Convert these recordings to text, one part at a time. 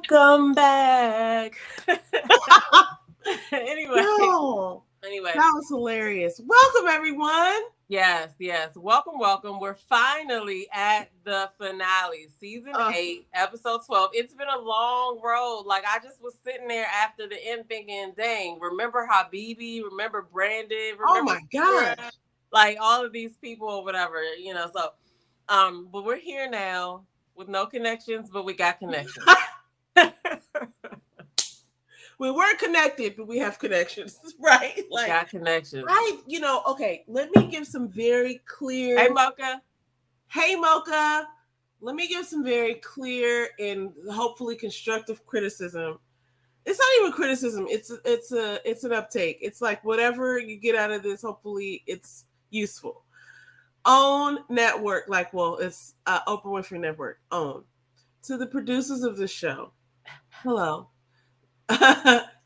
Welcome back. anyway, Yo, anyway, that was hilarious. Welcome, everyone. yes. Welcome. We're finally at the finale, season Uh, 8, episode 12. It's been a long road. Like I just was sitting there after the end thinking, dang, remember Habibi, remember Brandon, oh remember my Sarah? gosh. Like all of these people or whatever. So but we're here now with no connections, but we got connections. We weren't connected, but we have connections, right? Like, Got connections. okay, let me give some very Hey, clear. Mocha. Hey, Mocha. Let me give some very clear and hopefully constructive criticism. It's not even criticism. It's an uptake. It's like whatever you get out of this, hopefully it's useful. Own network, it's Oprah Winfrey Network. Own to the producers of the show. Hello,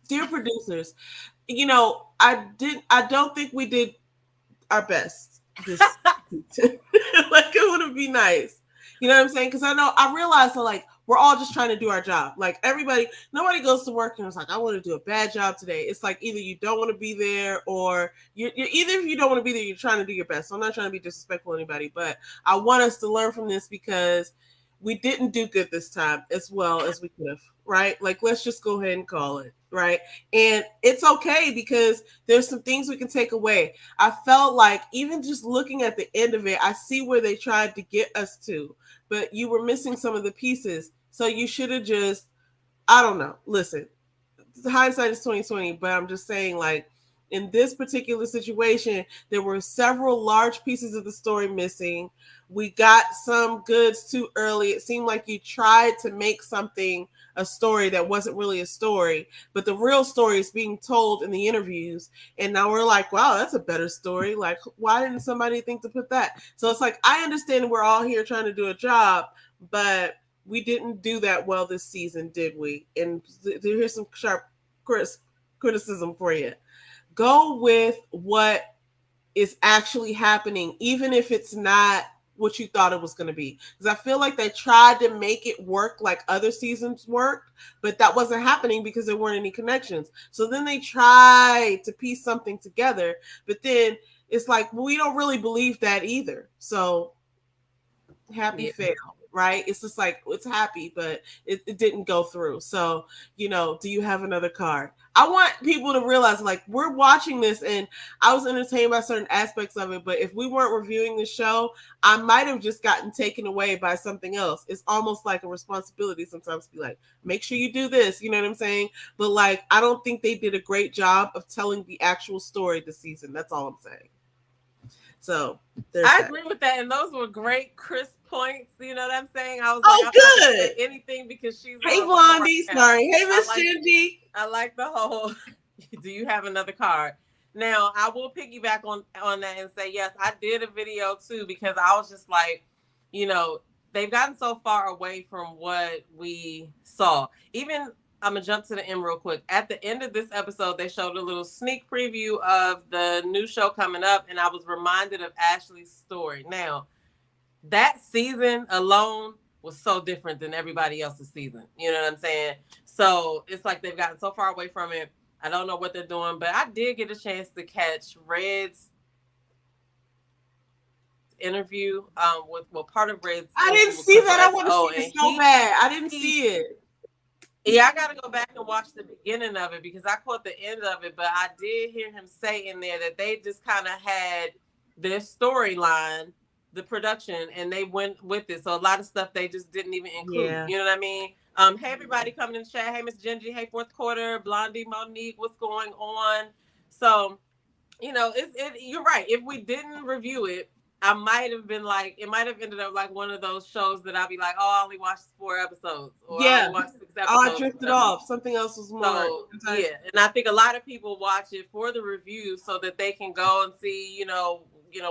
dear producers. I don't think we did our best this season. Like it would be nice. You know what I'm saying? Because I realize that like we're all just trying to do our job. Like nobody goes to work and it's like I want to do a bad job today. It's like either you don't want to be there or you're either if you don't want to be there, you're trying to do your best. So I'm not trying to be disrespectful to anybody, but I want us to learn from this because we didn't do good this time as well as we could have. Right? Like let's just go ahead and call it. Right? And it's okay because there's some things we can take away. I felt like even just looking at the end of it, I see where they tried to get us to, but you were missing some of the pieces. So you should have just, I don't know. Listen, hindsight is 2020, but I'm just saying like in this particular situation, there were several large pieces of the story missing. We got some goods too early. It seemed like you tried to make something a story that wasn't really a story, but the real story is being told in the interviews. And now we're like, wow, that's a better story. Like, why didn't somebody think to put that? So it's like, I understand we're all here trying to do a job, but we didn't do that well this season, did we? And here's some sharp criticism for you. Go with what is actually happening, even if it's not what you thought it was going to be. Because I feel like they tried to make it work like other seasons worked, but that wasn't happening because there weren't any connections. So then they tried to piece something together, but then it's like, well, we don't really believe that either. So happy fail, right? It's just like it's happy, but it didn't go through. So, do you have another card? I want people to realize like we're watching this and I was entertained by certain aspects of it, but if we weren't reviewing the show, I might have just gotten taken away by something else. It's almost like a responsibility sometimes to be like, make sure you do this, you know what I'm saying? But like I don't think they did a great job of telling the actual story this season. That's all I'm saying. So I agree with that, and those were great, crisp points. You know what I'm saying? I was like, I'm good. not gonna say anything because she's. Hey, Blondie. Right, sorry. Hey, Miss Gingy. I like the whole. Do you have another card? Now I will piggyback on that and say yes, I did a video too because I was just like, they've gotten so far away from what we saw. Even I'm gonna jump to the end real quick. At the end of this episode, they showed a little sneak preview of the new show coming up, and I was reminded of Ashley's story. Now, that season alone was so different than everybody else's season. You know what I'm saying? So it's like they've gotten so far away from it. I don't know what they're doing, but I did get a chance to catch Red's interview with part of Red's. I didn't see that. I want to see it so bad. I didn't see it. Yeah, I got to go back and watch the beginning of it because I caught the end of it, but I did hear him say in there that they just kind of had their storyline, the production, and they went with it. So a lot of stuff they just didn't even include. Yeah. You know what I mean? Hey, everybody coming in the chat. Hey, Miss Gingy. Hey, fourth quarter. Blondie, Monique. What's going on? So, you're right. If we didn't review it, I might have been like, it might have ended up like one of those shows that I'll be like, oh, I only watched 4 episodes. Or I only watched 6 episodes. Oh, I drifted off. Something else was more. So, yeah. And I think a lot of people watch it for the review so that they can go and see,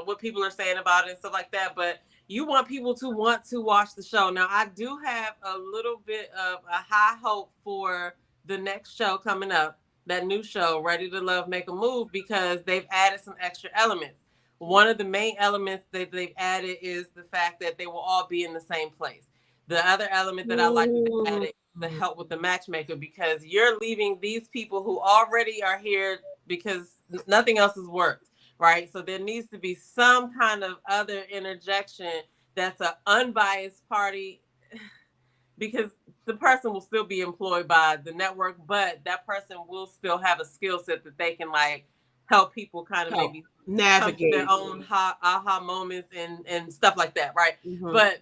what people are saying about it and stuff like that. But you want people to want to watch the show. Now, I do have a little bit of a high hope for the next show coming up, that new show, Ready to Love, Make a Move, because they've added some extra elements. One of the main elements that they've added is the fact that they will all be in the same place. The other element that I like that they added the help with the matchmaker, because you're leaving these people who already are here because nothing else has worked, right? So there needs to be some kind of other interjection that's an unbiased party, because the person will still be employed by the network, but that person will still have a skill set that they can like help people kind of maybe navigate their own aha moments and stuff like that, right? Mm-hmm. But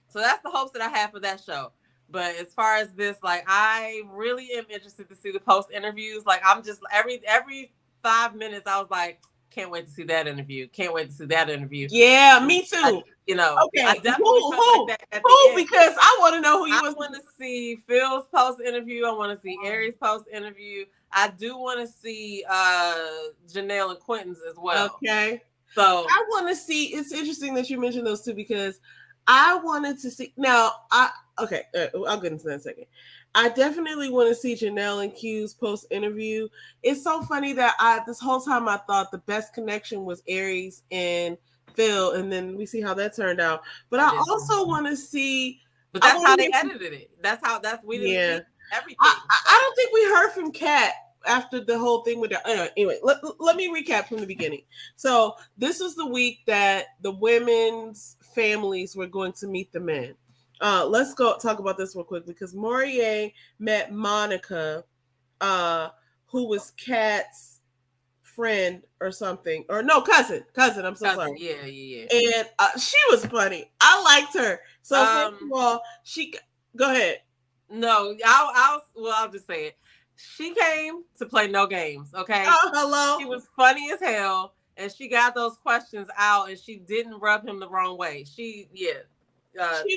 so that's the hopes that I have for that show. But as far as this, like, I really am interested to see the post interviews. Like, I'm just every 5 minutes, I was like, can't wait to see that interview. Can't wait to see that interview. Yeah, me too. Okay. I definitely who? Like that because I want to know who you I want to see Phil's post interview. I want to see Aries' post interview. I do want to see Janelle and Quentin's as well. Okay. So I want to see. It's interesting that you mentioned those two, because I wanted to see. Now, I'll get into that in a second. I definitely want to see Janelle and Q's post interview. It's so funny that this whole time I thought the best connection was Aries and Phil, and then we see how that turned out. But I also want to see. But that's how they edited it. We didn't see everything. I don't think we heard from Kat after the whole thing with the anyway. Let me recap from the beginning. So this was the week that the women's families were going to meet the men. Let's go talk about this real quick, because Moriah met Monica, who was Kat's friend or something, or no, cousin. I'm so sorry. Yeah. And she was funny. I liked her. So first of all, go ahead. No, I'll just say it. She came to play no games. Okay. Hello. She was funny as hell, and she got those questions out, and she didn't rub him the wrong way. She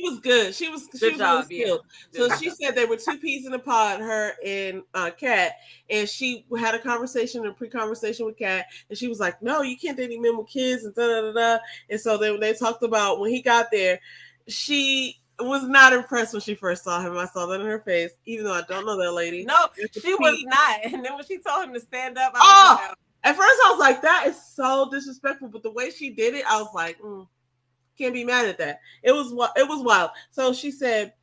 was good. She was job, really So she said they were two peas in a pod, her and Kat, and she had a pre-conversation with Kat, and she was like, "No, you can't date any men with kids," and da. And so they talked about when he got there. She was not impressed when she first saw him. I saw that in her face, even though I don't know that lady. No, she was not. And then when she told him to stand up, at first I was like, that is so disrespectful. But the way she did it, I was like, can't be mad at that. It was wild. So she said,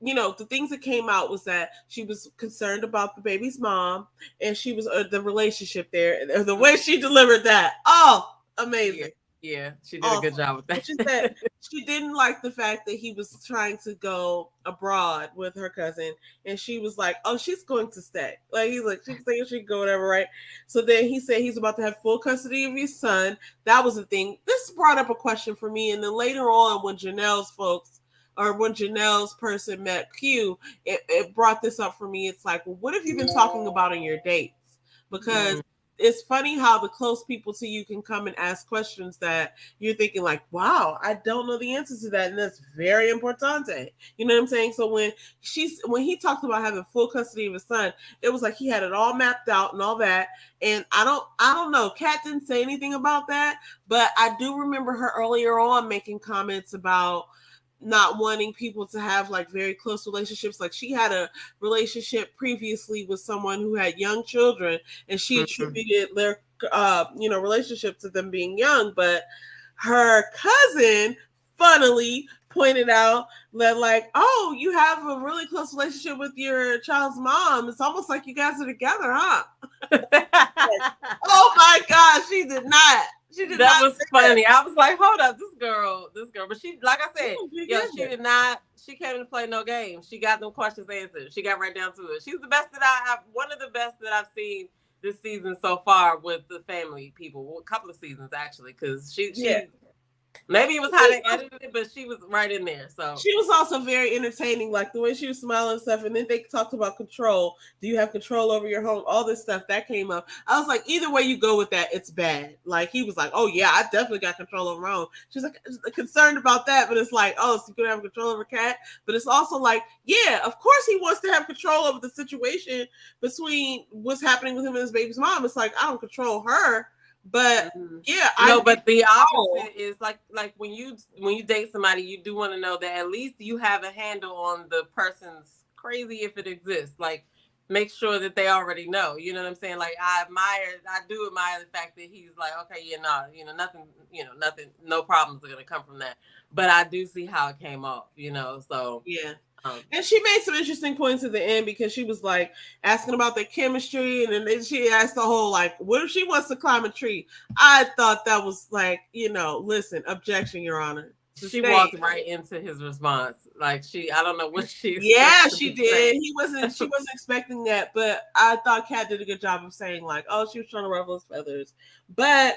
the things that came out was that she was concerned about the baby's mom, and she was the relationship there. The way she delivered that, amazing. Yeah, she did a good job with that. She said she didn't like the fact that he was trying to go abroad with her cousin, and she was like, "Oh, she's going to stay." Like he's like, she's saying she can go whatever, right? So then he said he's about to have full custody of his son. That was the thing. This brought up a question for me, and then later on, when Janelle's person met Q, it brought this up for me. It's like, well, what have you been talking about on your dates? Because it's funny how the close people to you can come and ask questions that you're thinking like, wow, I don't know the answer to that. And that's very important. You know what I'm saying? So when he talked about having full custody of his son, it was like he had it all mapped out and all that. And I don't know. Kat didn't say anything about that, but I do remember her earlier on making comments about not wanting people to have like very close relationships. Like she had a relationship previously with someone who had young children, and she attributed their relationship to them being young. But her cousin funnily pointed out that like, oh, you have a really close relationship with your child's mom. It's almost like you guys are together, huh? Oh my gosh, she did not. That was funny. I was like, hold up, this girl. But she, like I said, she did not. She came to play no games. She got them questions answered. She got right down to it. She's the best one of the best that I've seen this season so far with the family people. Well, a couple of seasons actually, because she maybe it was how they edited it, but she was right in there. So she was also very entertaining, like the way she was smiling and stuff. And then they talked about control. Do you have control over your home? All this stuff that came up. I was like, either way you go with that, it's bad. Like he was like, oh yeah, I definitely got control over my home. She's like concerned about that, but it's like, oh, so you're gonna have control over Kat. But it's also like, yeah, of course he wants to have control over the situation between what's happening with him and his baby's mom. It's like I don't control her. But but the opposite is like when you date somebody, you do want to know that at least you have a handle on the person's crazy, if it exists. Like make sure that they already know. You know what I'm saying? Like I do admire the fact that he's like, okay, nothing, no problems are gonna come from that. But I do see how it came off, so yeah. And she made some interesting points at the end because she was like asking about their chemistry, and then she asked the whole like, what if she wants to climb a tree? I thought that was like, listen, objection, Your Honor. She walked right into his response. Like I don't know what she. Yeah, she did. She wasn't expecting that, but I thought Kat did a good job of saying like, oh, she was trying to ruffle his feathers, but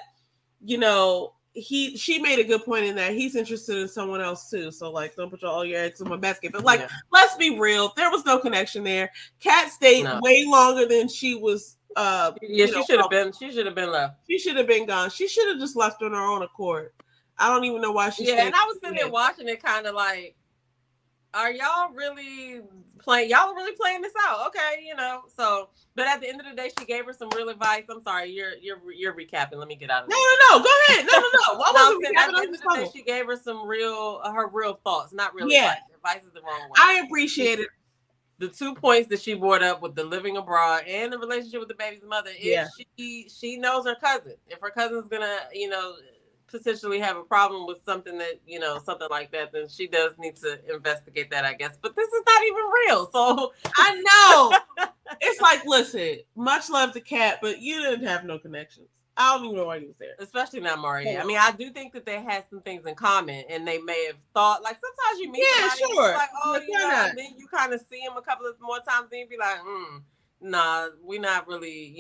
she made a good point in that he's interested in someone else too. So like, don't put all your eggs in one basket. But like, let's be real, there was no connection there. Kat stayed way longer than she was. She should have been. She should have been left. She should have been gone. She should have just left on her own accord. I don't even know why she. Yeah, and I was sitting there watching it, kind of like, are y'all really playing? Y'all really playing this out? Okay, So, but at the end of the day, she gave her some real advice. I'm sorry, you're recapping. Let me get out of this. No. Go ahead. No. I wasn't recapping. At the end of the day, she gave her some her real thoughts, not really advice. Advice is the wrong way. I appreciate it. The 2 points that she brought up with the living abroad and the relationship with the baby's mother. If she knows her cousin, if her cousin's gonna, potentially have a problem with something that, something like that, then she does need to investigate that, I guess. But this is not even real. So I know. It's like, listen, much love to Kat, but you didn't have no connections. I don't even know why you was there. Especially not Maria. I mean, I do think that they had some things in common, and they may have thought, like, sometimes you meet somebody, sure. Like, oh, and then you kind of see them a couple of more times, and you be like, nah, we're not really,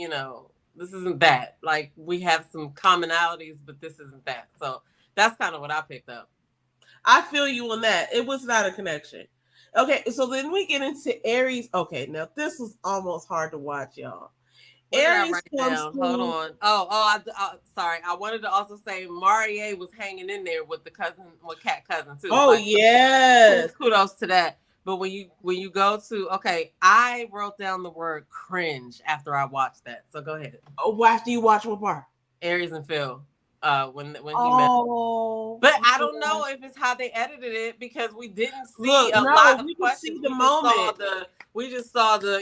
this isn't that. Like, we have some commonalities, but this isn't that. So that's kind of what I picked up. I feel you on that. It was not a connection. Okay, so then we get into Aries. Okay, now this was almost hard to watch, y'all. Aries comes through. Hold on. Sorry. I wanted to also say Maria was hanging in there with Kat cousin too. Oh, like, yes. Kudos to that. But when you go to, I wrote down the word cringe after I watched that. So go ahead. Oh, after you watch what part? Aries and Phil. When he met. But I don't know if it's how they edited it because we didn't see lot of questions. See the moment. We just saw the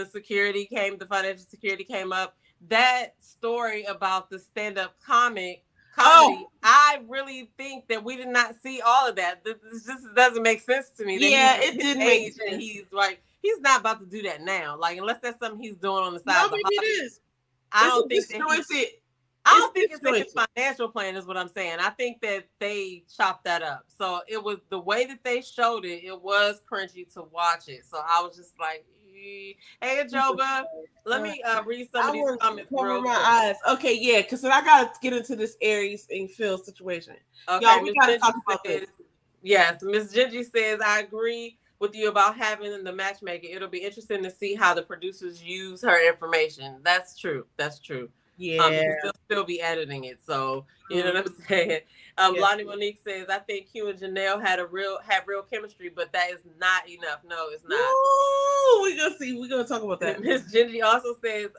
security the financial security came up. That story about the stand-up comedy. I really think that we did not see all of that. This just doesn't make sense to me. It didn't make sense. He's not about to do that now. Like, unless that's something he's doing on the side. No, maybe it is. I don't think it's like his financial plan is what I'm saying. I think that they chopped that up. So it was the way that they showed it. It was cringy to watch it. So I was just like, hey, Joba, let me read some of these comments. Cover my eyes. Okay, yeah, because then I gotta get into this Aries and Phil situation. Okay, y'all, we gotta talk about this. Yes, Miss Gingy says, I agree with you about having the matchmaker. It'll be interesting to see how the producers use her information. That's true. Yeah, they'll still be editing it. So you know what I'm saying. Blondie Monique says, I think Q and Janelle have real chemistry, but that is not enough. No, it's not. Ooh, we're gonna talk about that. Miss Gingy also says,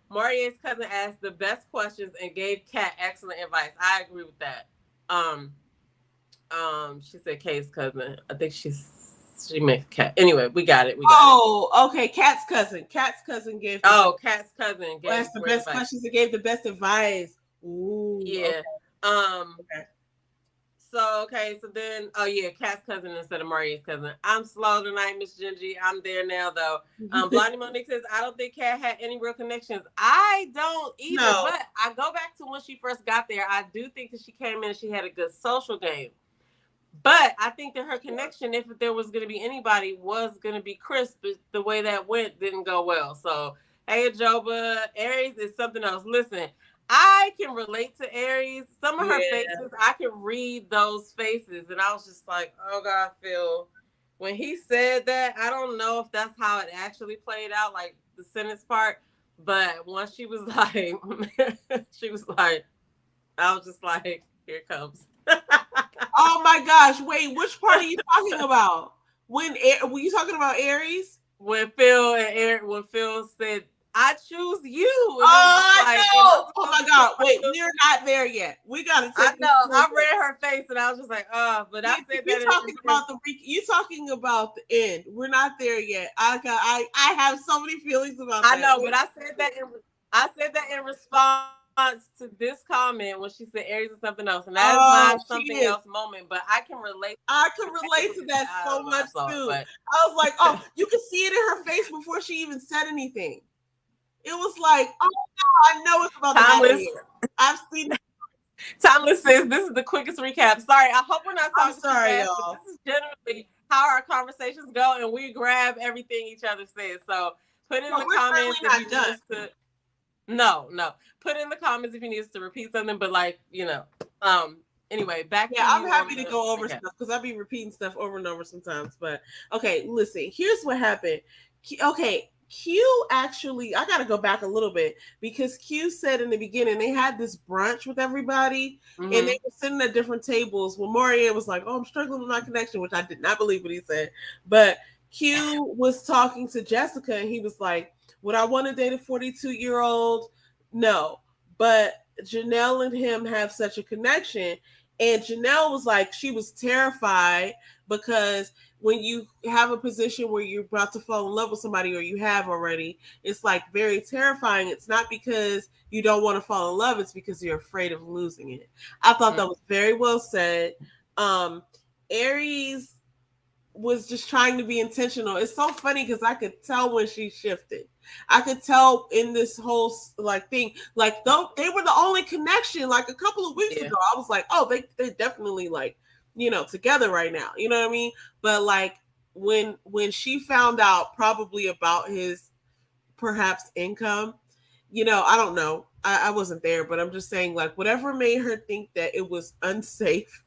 Maria's cousin asked the best questions and gave Kat excellent advice. I agree with that. She said Kay's cousin. I think she meant Kat. Anyway, we got it. Okay. Kat's cousin. Kat's cousin gave. Kat's cousin gave. Asked the best questions and gave the best advice. Ooh. Yeah. Okay. So then, Kat's cousin instead of Maria's cousin. I'm slow tonight, Miss Gingy. I'm there now, though. Blondie Monique says, I don't think Kat had any real connections. I don't either, but I go back to when she first got there. I do think that she came in and she had a good social game. But I think that her connection, if there was going to be anybody, was going to be Chris, but the way that went didn't go well. So, hey, Joba, Aries is something else. Listen, I can relate to Aries. Some of her faces, I can read those faces. And I was just like, oh, God, Phil. When he said that, I don't know if that's how it actually played out, like the sentence part. But once she was like, I was just like, here it comes. Oh my gosh! Wait, which part are you talking about? Were you talking about Aries? When Phil said, "I choose you." I know. Oh my God! Wait, we're not there yet. We gotta. I know. I read her face and I was just like, but I said you're talking about you're talking about the end. We're not there yet. I have so many feelings about. I know, but I said that in response to this comment when she said Aries is something else, and that is my something else moment. But I can relate. I can relate to that so much too. But I was like, oh, you could see it in her face before she even said anything. It was like, oh no, I know it's about Timeless. I've seen it. Timeless says this is the quickest recap. Sorry, I hope we're not talking too fast, y'all. But this is generally how our conversations go, and we grab everything each other says. So put in the comments if you need us to. No. Put in the comments if you need us to repeat something, but like, anyway, back to I'm happy to go over stuff because I'll be repeating stuff over and over sometimes. But okay, listen, here's what happened. Okay, Q actually, I gotta go back a little bit because Q said in the beginning they had this brunch with everybody and they were sitting at different tables. Well, Morian was like, oh, I'm struggling with my connection, which I did not believe what he said. But Q was talking to Jessica and he was like, would I want to date a 42-year-old? No. But Janelle and him have such a connection. And Janelle was like, she was terrified because when you have a position where you're about to fall in love with somebody or you have already, it's like very terrifying. It's not because you don't want to fall in love. It's because you're afraid of losing it. I thought that was very well said. Aries was just trying to be intentional. It's so funny because I could tell when she shifted. I could tell in this whole like thing, like though they were the only connection. Like a couple of weeks ago, I was like, oh, they definitely like, together right now. You know what I mean? But like when she found out probably about his perhaps income, I don't know. I wasn't there, but I'm just saying like whatever made her think that it was unsafe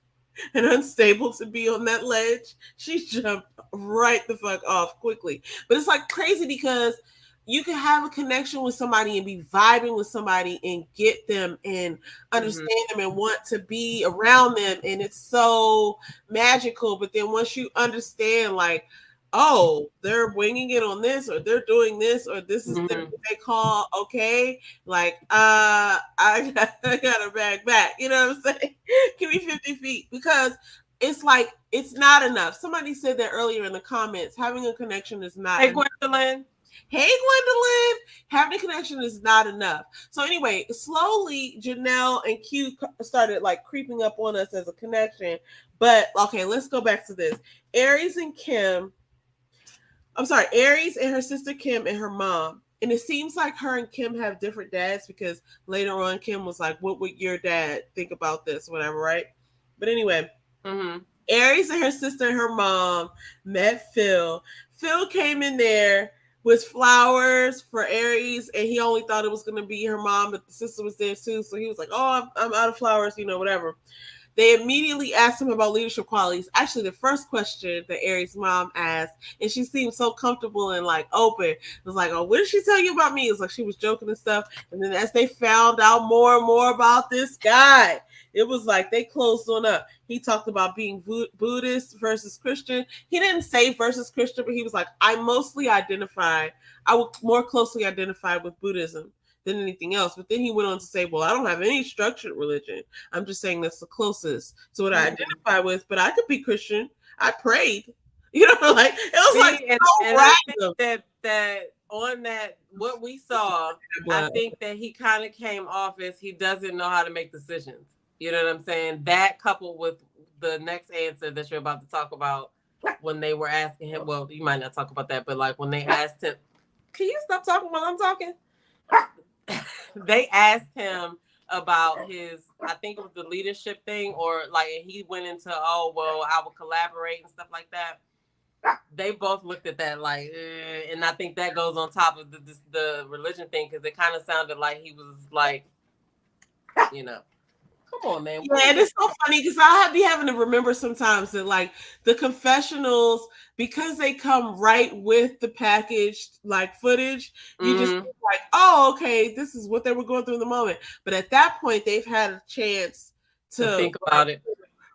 and unstable to be on that ledge, she jumped right the fuck off quickly. But it's like crazy because you can have a connection with somebody and be vibing with somebody and get them and understand them and want to be around them. And it's so magical. But then once you understand, like, oh, they're winging it on this or they're doing this or this is what they call okay. Like, I got a bag back. You know what I'm saying? Give me 50 feet because it's like, it's not enough. Somebody said that earlier in the comments, having a connection is not enough. Gwendolyn. Hey, Gwendolyn, having a connection is not enough. So anyway, slowly Janelle and Q started like creeping up on us as a connection. But okay, let's go back to this. Aries and her sister Kim and her mom. And it seems like her and Kim have different dads because later on Kim was like, what would your dad think about this? Whatever, right? But anyway, Aries and her sister and her mom met Phil. Phil came in there with flowers for Aries, and he only thought it was going to be her mom, but the sister was there too. So he was like, oh, I'm out of flowers, whatever. They immediately asked him about leadership qualities. Actually, the first question that Aries' mom asked, and she seemed so comfortable and like open, was like, oh, what did she tell you about me? It was like she was joking and stuff. And then as they found out more and more about this guy, it was like they closed on up. He talked about being Buddhist versus Christian. He didn't say versus Christian, but he was like, I would more closely identify with Buddhism than anything else. But then he went on to say, well, I don't have any structured religion. I'm just saying that's the closest to what I identify with, but I could be Christian. I prayed. Like it was like and I think that on that what we saw, I think that he kind of came off as he doesn't know how to make decisions. You know what I'm saying? That coupled with the next answer that you're about to talk about when they were asking him, well, you might not talk about that, but like when they asked him, can you stop talking while I'm talking? They asked him about his, I think it was the leadership thing, or like he went into, oh, well, I will collaborate and stuff like that. They both looked at that like, and I think that goes on top of the religion thing because it kind of sounded like he was like, come on, man. Yeah, and it's so funny because I be having to remember sometimes that like the confessionals, because they come right with the packaged like footage, you just like, oh, okay, this is what they were going through in the moment. But at that point, they've had a chance to think about it,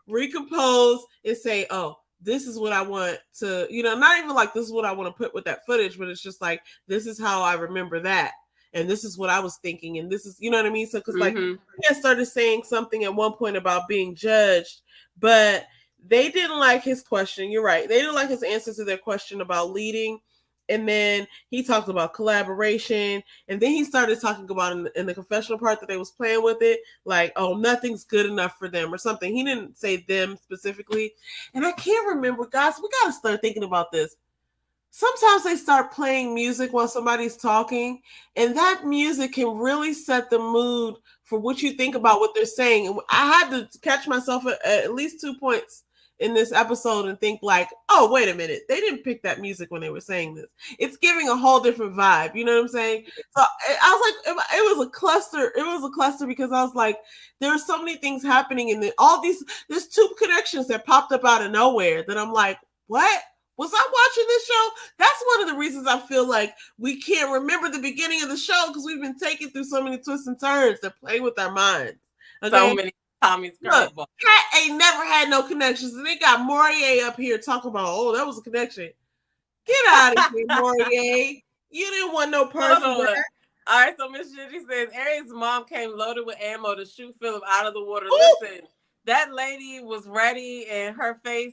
recompose, and say, oh, this is what I want to, not even like this is what I want to put with that footage, but it's just like, this is how I remember that. And this is what I was thinking. And this is, you know what I mean? So, because like, he started saying something at one point about being judged, but they didn't like his question. You're right. They didn't like his answer to their question about leading. And then he talked about collaboration. And then he started talking about in the confessional part that they was playing with it, like, oh, nothing's good enough for them or something. He didn't say them specifically. And I can't remember, guys, we got to start thinking about this. Sometimes they start playing music while somebody's talking, and that music can really set the mood for what you think about what they're saying. And I had to catch myself at least 2 points in this episode and think like, oh, wait a minute. They didn't pick that music when they were saying this. It's giving a whole different vibe. You know what I'm saying? So I was like, it was a cluster. It was a cluster because I was like, there are so many things happening in there's 2 connections that popped up out of nowhere that I'm like, what? Was I watching this show? That's one of the reasons I feel like we can't remember the beginning of the show because we've been taken through so many twists and turns that play with our minds. Okay? So many Tommy's curveball. Cat ain't never had no connections, and they got Morier up here talking about, oh, that was a connection. Get out of here, Morier. You didn't want no person. All right, so Miss Gigi says Aries' mom came loaded with ammo to shoot Philip out of the water. Ooh. Listen, that lady was ready, and her face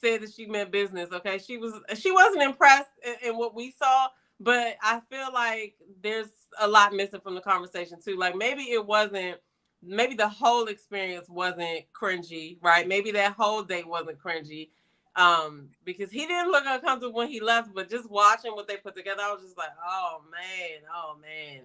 said that she meant business. Okay, she wasn't impressed in what we saw, but I feel like there's a lot missing from the conversation too. Like maybe the whole experience wasn't cringy, right? Maybe that whole date wasn't cringy, because he didn't look uncomfortable when he left. But just watching what they put together, I was just like, oh man.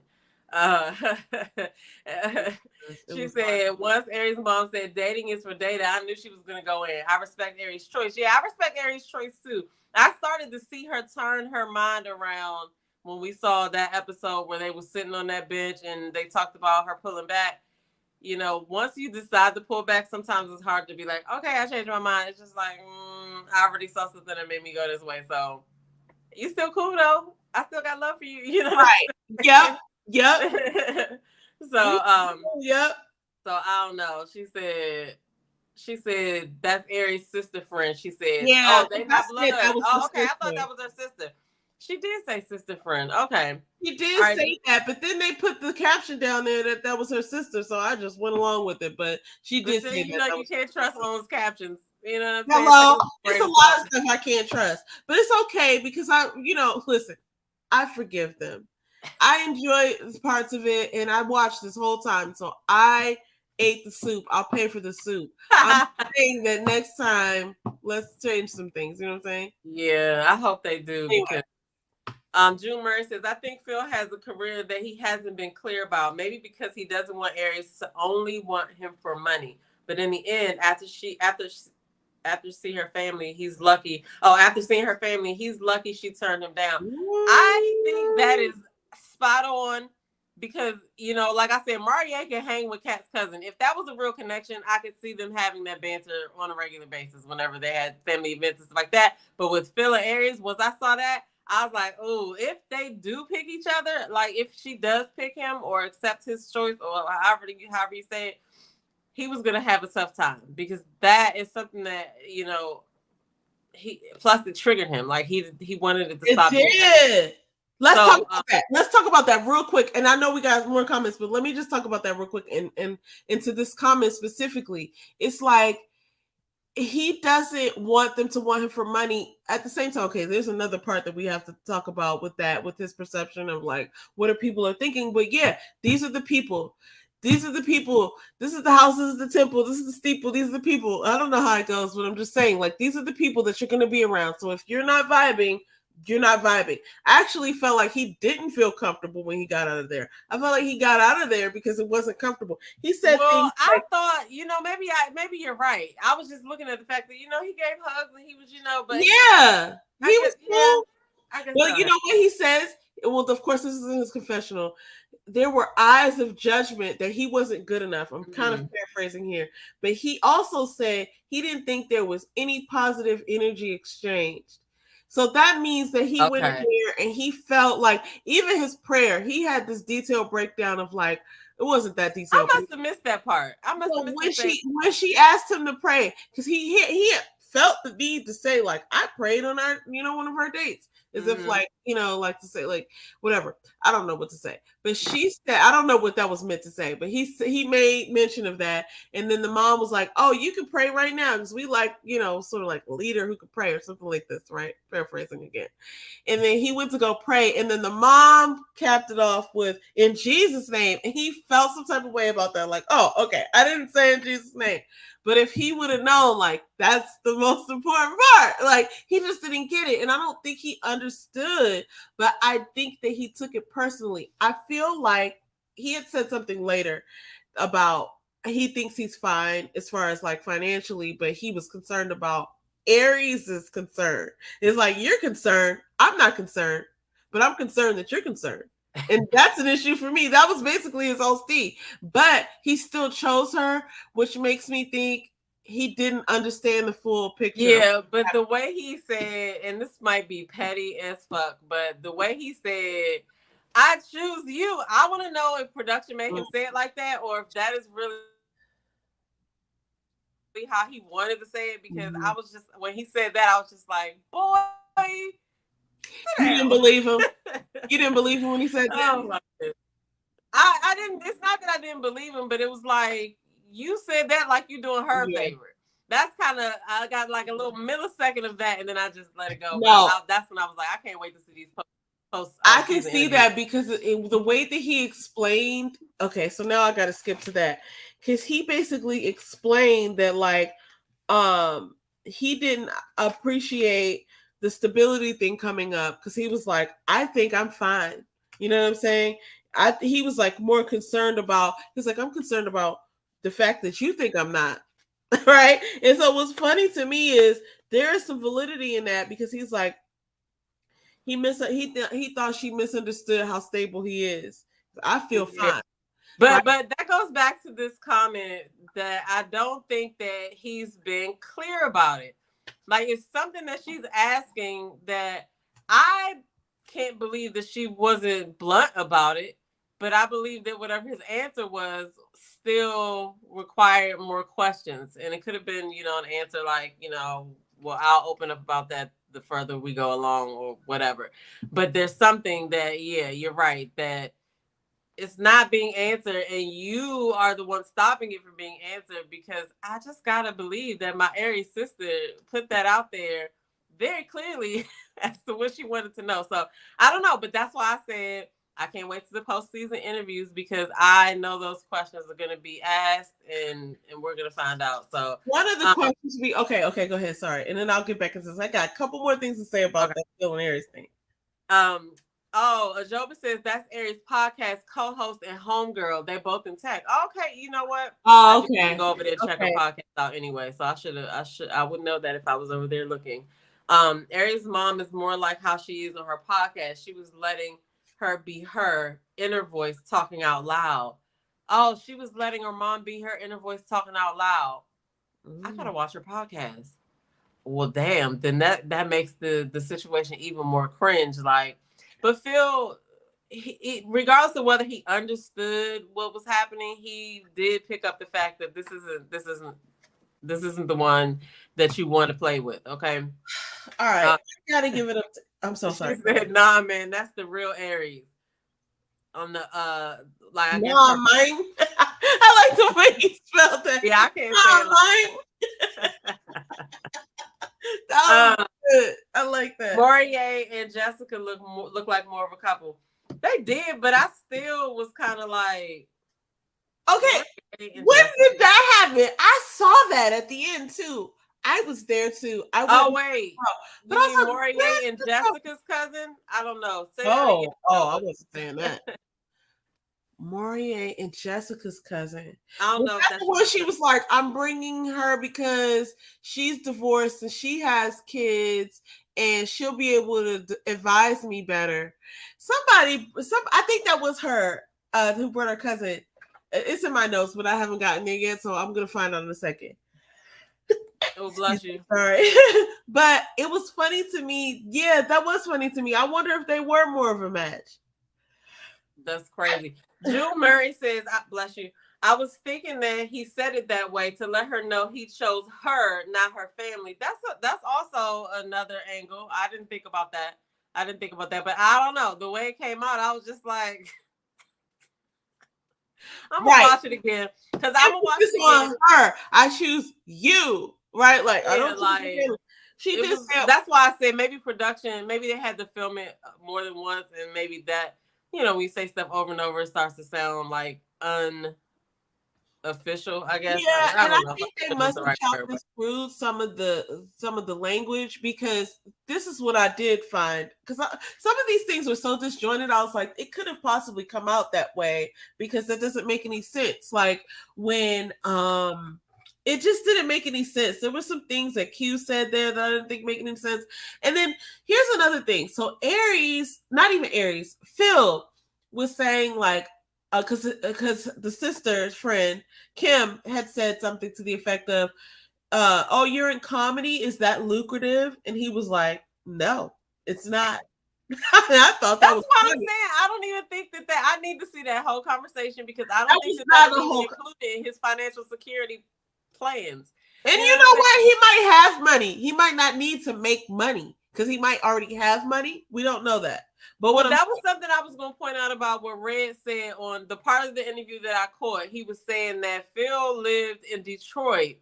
She said once Aries' mom said dating is for data, I knew she was gonna go in. I respect Aries' choice. Yeah, I respect Aries' choice too. I started to see her turn her mind around when we saw that episode where they were sitting on that bench and they talked about her pulling back. You know, once you decide to pull back, sometimes it's hard to be like, okay, I changed my mind. It's just like, I already saw something that made me go this way. So you still cool though. I still got love for you. You know, right? Yep. So yep. So I don't know. She said that's Aries' sister friend. She said, yeah, oh, they not blood. Oh, okay. I thought that was her sister. She did say sister friend. Okay. She did say that, but then they put the caption down there that was her sister, so I just went along with it. But she did say you know you can't trust those captions. You know what I'm saying? Hello, there's a lot of stuff I can't trust, but it's okay because listen, I forgive them. I enjoy parts of it, and I watched this whole time, so I ate the soup. I'll pay for the soup. I'm saying that next time, let's change some things. You know what I'm saying? Yeah, I hope they do. Anyway. Because June Murray says, I think Phil has a career that he hasn't been clear about. Maybe because he doesn't want Aries to only want him for money. But in the end, after seeing her family, he's lucky. Oh, after seeing her family, he's lucky she turned him down. Ooh. I think that is spot on because, like I said, Maria can hang with Kat's cousin. If that was a real connection, I could see them having that banter on a regular basis whenever they had family events and stuff like that. But with Phil and Aries, once I saw that, I was like, oh, if they do pick each other, like if she does pick him or accept his choice or however you say it, he was going to have a tough time because that is something that, plus it triggered him. Like he wanted it to stop. It did. Let's talk about that. Let's talk about that real quick. And I know we got more comments, but let me just talk about that real quick. And into this comment specifically, it's like he doesn't want them to want him for money. At the same time, okay, there's another part that we have to talk about with that, with his perception of like what are people are thinking. But yeah, these are the people. These are the people. This is the house. This is the temple. This is the steeple. These are the people. I don't know how it goes, but I'm just saying, like, these are the people that you're going to be around. So if you're not vibing, you're not vibing. I actually felt like he didn't feel comfortable when he got out of there. I felt like he got out of there because it wasn't comfortable. He said, "Well, I thought, maybe you're right. I was just looking at the fact that he gave hugs and he was, but yeah, he was cool. Well, so. You know what he says? Well, of course, this is in his confessional. There were eyes of judgment that he wasn't good enough. I'm kind of paraphrasing here, but he also said he didn't think there was any positive energy exchanged. So that means that he went in there and he felt like even his prayer, he had this detailed breakdown of like, it wasn't that detailed. I must have missed that part. I must have missed when she asked him to pray, because he felt the need to say like, I prayed on our, one of our dates. As if like, like to say like, whatever. I don't know what to say. But she said, I don't know what that was meant to say, but he made mention of that. And then the mom was like, oh, you can pray right now because we like, sort of like a leader who could pray or something like this, right? Paraphrasing again. And then he went to go pray. And then the mom capped it off with, in Jesus' name. And he felt some type of way about that. Like, oh, okay, I didn't say in Jesus' name. But if he would have known, like, that's the most important part. Like, he just didn't get it. And I don't think he understood, but I think that he took it personally. I feel like he had said something later about he thinks he's fine as far as like financially, but he was concerned about Aries is concerned. It's like, you're concerned. I'm not concerned, but I'm concerned that you're concerned. And that's an issue for me. That was basically his whole steed. But he still chose her, which makes me think he didn't understand the full picture. Yeah, but the way he said, and this might be petty as fuck, but the way he said, I choose you. I want to know if production made him say it like that, or if that is really how he wanted to say it. Because I was just, when he said that, I was just like, boy. You didn't believe him? You didn't believe him when he said that? Oh, I didn't. It's not that I didn't believe him, but it was like, you said that like you doing her favor. That's kind of, I got like a little millisecond of that, and then I just let it go. No. That's when I was like, I can't wait to see these posts. I can see that because the way that he explained. Okay, so now I got to skip to that because he basically explained that like he didn't appreciate the stability thing coming up because he was like, I think I'm fine. You know what I'm saying? He was like more concerned about, he's like, I'm concerned about the fact that you think I'm not. Right? And so what's funny to me is there is some validity in that because he's like, he thought she misunderstood how stable he is. I feel fine. But that goes back to this comment that I don't think that he's been clear about it. Like, it's something that she's asking that I can't believe that she wasn't blunt about it, but I believe that whatever his answer was still required more questions. And it could have been, an answer like, well, I'll open up about that the further we go along or whatever. But there's something that, yeah, you're right, that it's not being answered, and you are the one stopping it from being answered, because I just gotta believe that my Aries sister put that out there very clearly as to what she wanted to know. So I don't know, but that's why I said I can't wait to the postseason interviews, because I know those questions are gonna be asked, and we're gonna find out. So one of the questions be okay, go ahead, sorry, and then I'll get back into this. I got a couple more things to say about that Phil and Aries thing. Ajoba says that's Aries podcast co-host and homegirl. They're both in tech. Okay, you know what? Oh, okay. I go over there and check her podcast out anyway. So I would know that if I was over there looking. Aries' mom is more like how she is on her podcast. She was letting her be her inner voice talking out loud. Oh, she was letting her mom be her inner voice talking out loud. I gotta watch her podcast. Well, damn, then that makes the situation even more cringe. Like, but Phil, he, regardless of whether he understood what was happening, he did pick up the fact that this isn't the one that you want to play with. Okay. All right. I gotta give it up. I'm so sorry. He said, nah, man, that's the real Aries. On the like, nah, mine. I like the way he spelled that. Yeah, I can't say it. That was good. I like that. Morier and Jessica look like more of a couple. They did, but I still was kind of like, okay, when did that happen? I saw that at the end too. I was there too. But I was like, Morier and Jessica's cousin? I don't know. I wasn't saying that. Morier and Jessica's cousin. I don't know. That's the one she was like, I'm bringing her because she's divorced and she has kids and she'll be able to advise me better. I think that was her who brought her cousin. It's in my notes, but I haven't gotten there yet, so I'm going to find out in a second. Oh, bless you. Sorry. But it was funny to me. Yeah, that was funny to me. I wonder if they were more of a match. That's crazy. Jewel Murray says, bless you. I was thinking that he said it that way to let her know he chose her, not her family. That's also another angle. I didn't think about that. But I don't know. The way it came out, I was just like, I'm gonna watch it again because I'm gonna watch it again. On her, I choose you, right? Like I don't like she did. That's why I said maybe production. Maybe they had to film it more than once, and maybe that when you say stuff over and over, it starts to sound like official, I guess. Yeah, and I think they must have chopped and screwed some of the language, because this is what I did find, because some of these things were so disjointed. I was like, it could have possibly come out that way, because that doesn't make any sense. Like when it just didn't make any sense. There were some things that Q said there that I didn't think make any sense. And then here's another thing. So Aries, not even Aries, Phil was saying like, because the sister's friend Kim had said something to the effect of, "Oh, you're in comedy. Is that lucrative?" And he was like, "No, it's not." I thought that's what I'm saying. I don't even think that I need to see that whole conversation, because I don't think that was included in his financial security plans. And you know what? He might have money. He might not need to make money, because he might already have money. We don't know that. But that was something I was going to point out about what Red said on the part of the interview that I caught. He was saying that Phil lived in Detroit,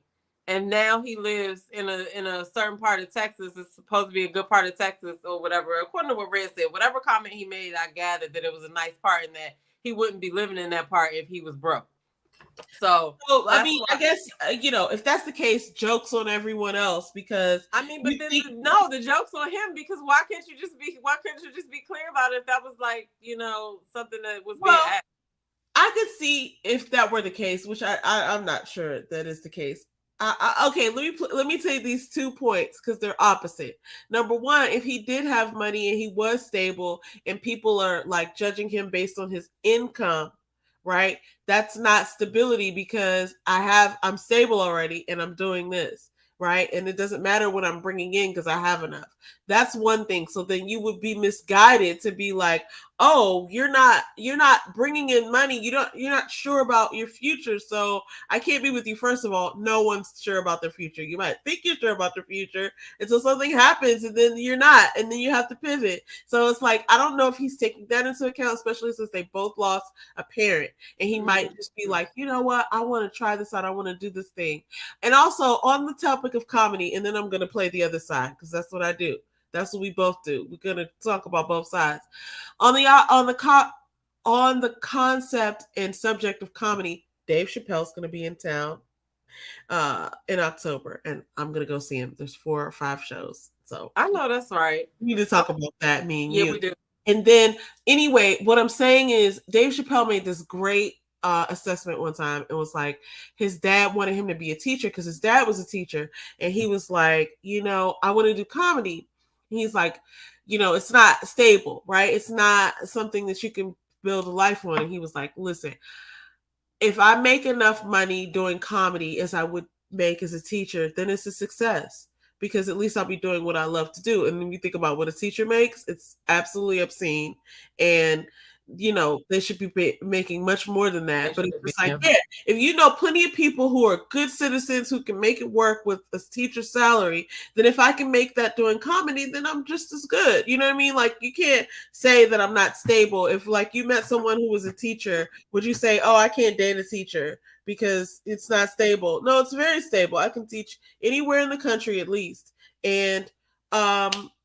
and now he lives in a certain part of Texas. It's supposed to be a good part of Texas or whatever. According to what Red said, whatever comment he made, I gathered that it was a nice part, and that he wouldn't be living in that part if he was broke. So I mean, I guess if that's the case, jokes on everyone else, because I mean, but then the joke's on him, because why couldn't you just be clear about it if that was like something that was being asked? I could see if that were the case, which I'm not sure that is the case. Okay, let me take these 2 points, because they're opposite. Number one, if he did have money and he was stable, and people are like judging him based on his income, right? That's not stability, because I'm stable already and I'm doing this, right? And it doesn't matter what I'm bringing in, because I have enough. That's one thing. So then you would be misguided to be like, oh, you're not bringing in money. You're not sure about your future, so I can't be with you. First of all, no one's sure about their future. You might think you're sure about their future until something happens, and then you're not, and then you have to pivot. So it's like, I don't know if he's taking that into account, especially since they both lost a parent, and he might just be like, you know what, I want to try this out. I want to do this thing. And also on the topic of comedy, and then I'm going to play the other side, because that's what I do. That's what we both do. We're going to talk about both sides. On the concept and subject of comedy, Dave Chappelle's going to be in town in October, and I'm going to go see him. There's 4 or 5 shows. So I know that's right. We need to talk about that, me and you. Yeah, we do. And then anyway, what I'm saying is Dave Chappelle made this great assessment one time. It was like his dad wanted him to be a teacher, because his dad was a teacher, and he was like, I want to do comedy. He's like, it's not stable, right? It's not something that you can build a life on. And he was like, listen, if I make enough money doing comedy as I would make as a teacher, then it's a success, because at least I'll be doing what I love to do. And when you think about what a teacher makes, it's absolutely obscene. And they should be making much more than that. But it's like, if you know plenty of people who are good citizens who can make it work with a teacher's salary, then if I can make that doing comedy, then I'm just as good. You know what I mean? Like, you can't say that I'm not stable. If like you met someone who was a teacher, would you say, oh, I can't date a teacher because it's not stable? No, it's very stable. I can teach anywhere in the country at least. And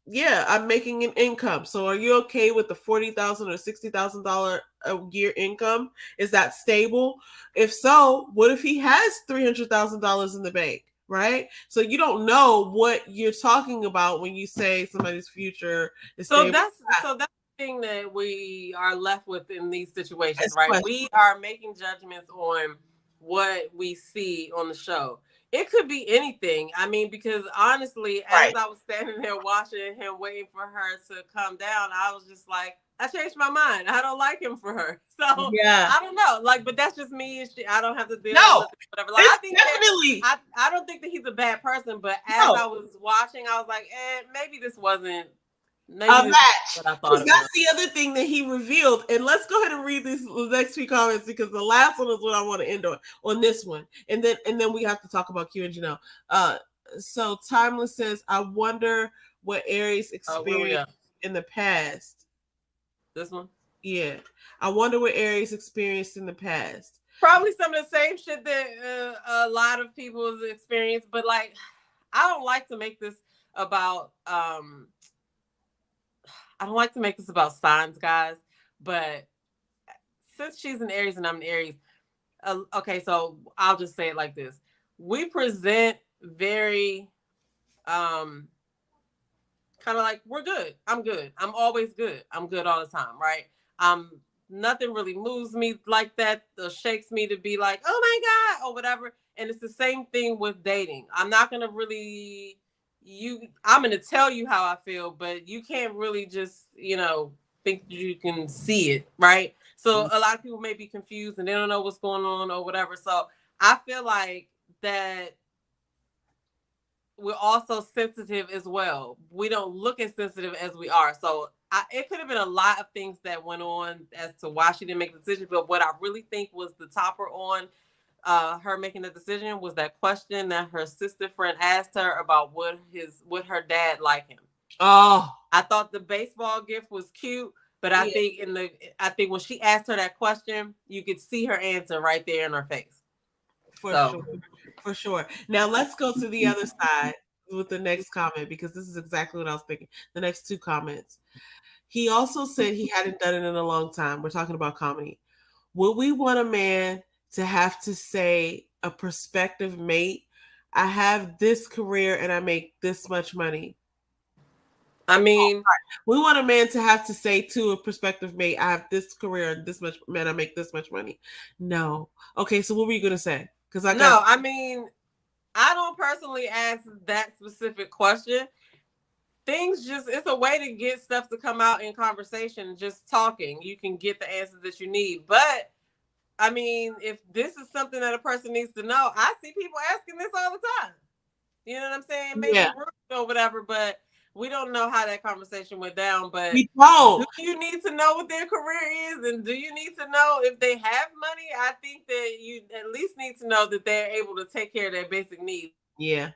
yeah, I'm making an income. So are you okay with the $40,000 or $60,000 a year income? Is that stable? If so, what if he has $300,000 in the bank, right? So you don't know what you're talking about when you say somebody's future is stable. So that's the thing that we are left with in these situations, right? We are making judgments on what we see on the show. It could be anything. I mean, because honestly, as I was standing there watching him, waiting for her to come down, I was just like, I changed my mind. I don't like him for her. So yeah, I don't know. Like, but that's just me. I don't have to deal with it, whatever. Like, I think definitely. I don't think that he's a bad person. But as I was watching, I was like, maybe this wasn't. Maybe a match. That's the other thing that he revealed. And let's go ahead and read these next few comments, because the last one is what I want to end on this one. And then we have to talk about Q and Janelle. So Timeless says, I wonder what Aries experienced in the past. This one? Yeah. I wonder what Aries experienced in the past. Probably some of the same shit that a lot of people have experienced, but like, I don't like to make this about I don't like to make this about signs, guys, but since she's an Aries and I'm an Aries, okay, so I'll just say it like this. We present very kind of like we're good. I'm good. I'm always good. I'm good all the time, right? Nothing really moves me like that or shakes me to be like, oh my God, or whatever. And it's the same thing with dating. I'm not gonna really I'm gonna tell you how I feel, but you can't really just, think you can see it, right? So a lot of people may be confused and they don't know what's going on or whatever. So I feel like that we're also sensitive as well. We don't look as sensitive as we are. So it could have been a lot of things that went on as to why she didn't make the decision. But what I really think was the topper on her making the decision was that question that her sister friend asked her about would her dad like him. Oh, I thought the baseball gift was cute, but I think when she asked her that question, you could see her answer right there in her face. For sure. Now let's go to the other side with the next comment, because this is exactly what I was thinking. The next two comments. He also said he hadn't done it in a long time. We're talking about comedy. Would we want a man to have to say a prospective mate, I have this career and I make this much money? I mean, we want a man to have to say to a prospective mate, I have this career and this much, man, I make this much money. No. Okay, so what were you going to say? I mean, I don't personally ask that specific question. It's a way to get stuff to come out in conversation. Just talking, you can get the answers that you need. But I mean, if this is something that a person needs to know, I see people asking this all the time. You know what I'm saying? Maybe rude or whatever, but we don't know how that conversation went down. But do you need to know what their career is, and do you need to know if they have money? I think that you at least need to know that they're able to take care of their basic needs. Yeah.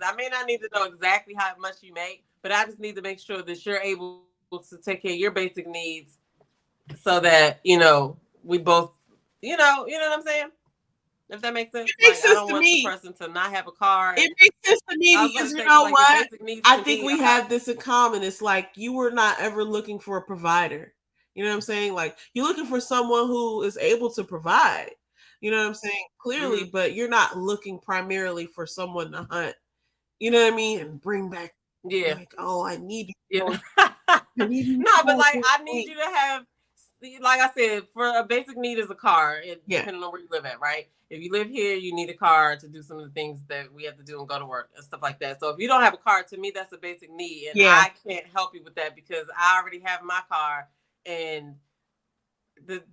I may not need to know exactly how much you make, but I just need to make sure that you're able to take care of your basic needs so that, we both, you know what I'm saying? If that makes sense. It makes sense I don't to want me. the person to not have a car. It makes sense to me because you know what? I think we have this in common. It's like you were not ever looking for a provider. You know what I'm saying? Like you're looking for someone who is able to provide. You know what I'm saying? Clearly, but you're not looking primarily for someone to hunt. You know what I mean? And bring back. Yeah. Like, oh, I need you. No, but like I need you to have, like I said, for a basic need is a car, depending on where you live at, right? If you live here, you need a car to do some of the things that we have to do and go to work and stuff like that. So if you don't have a car, to me, that's a basic need. And I can't help you with that because I already have my car and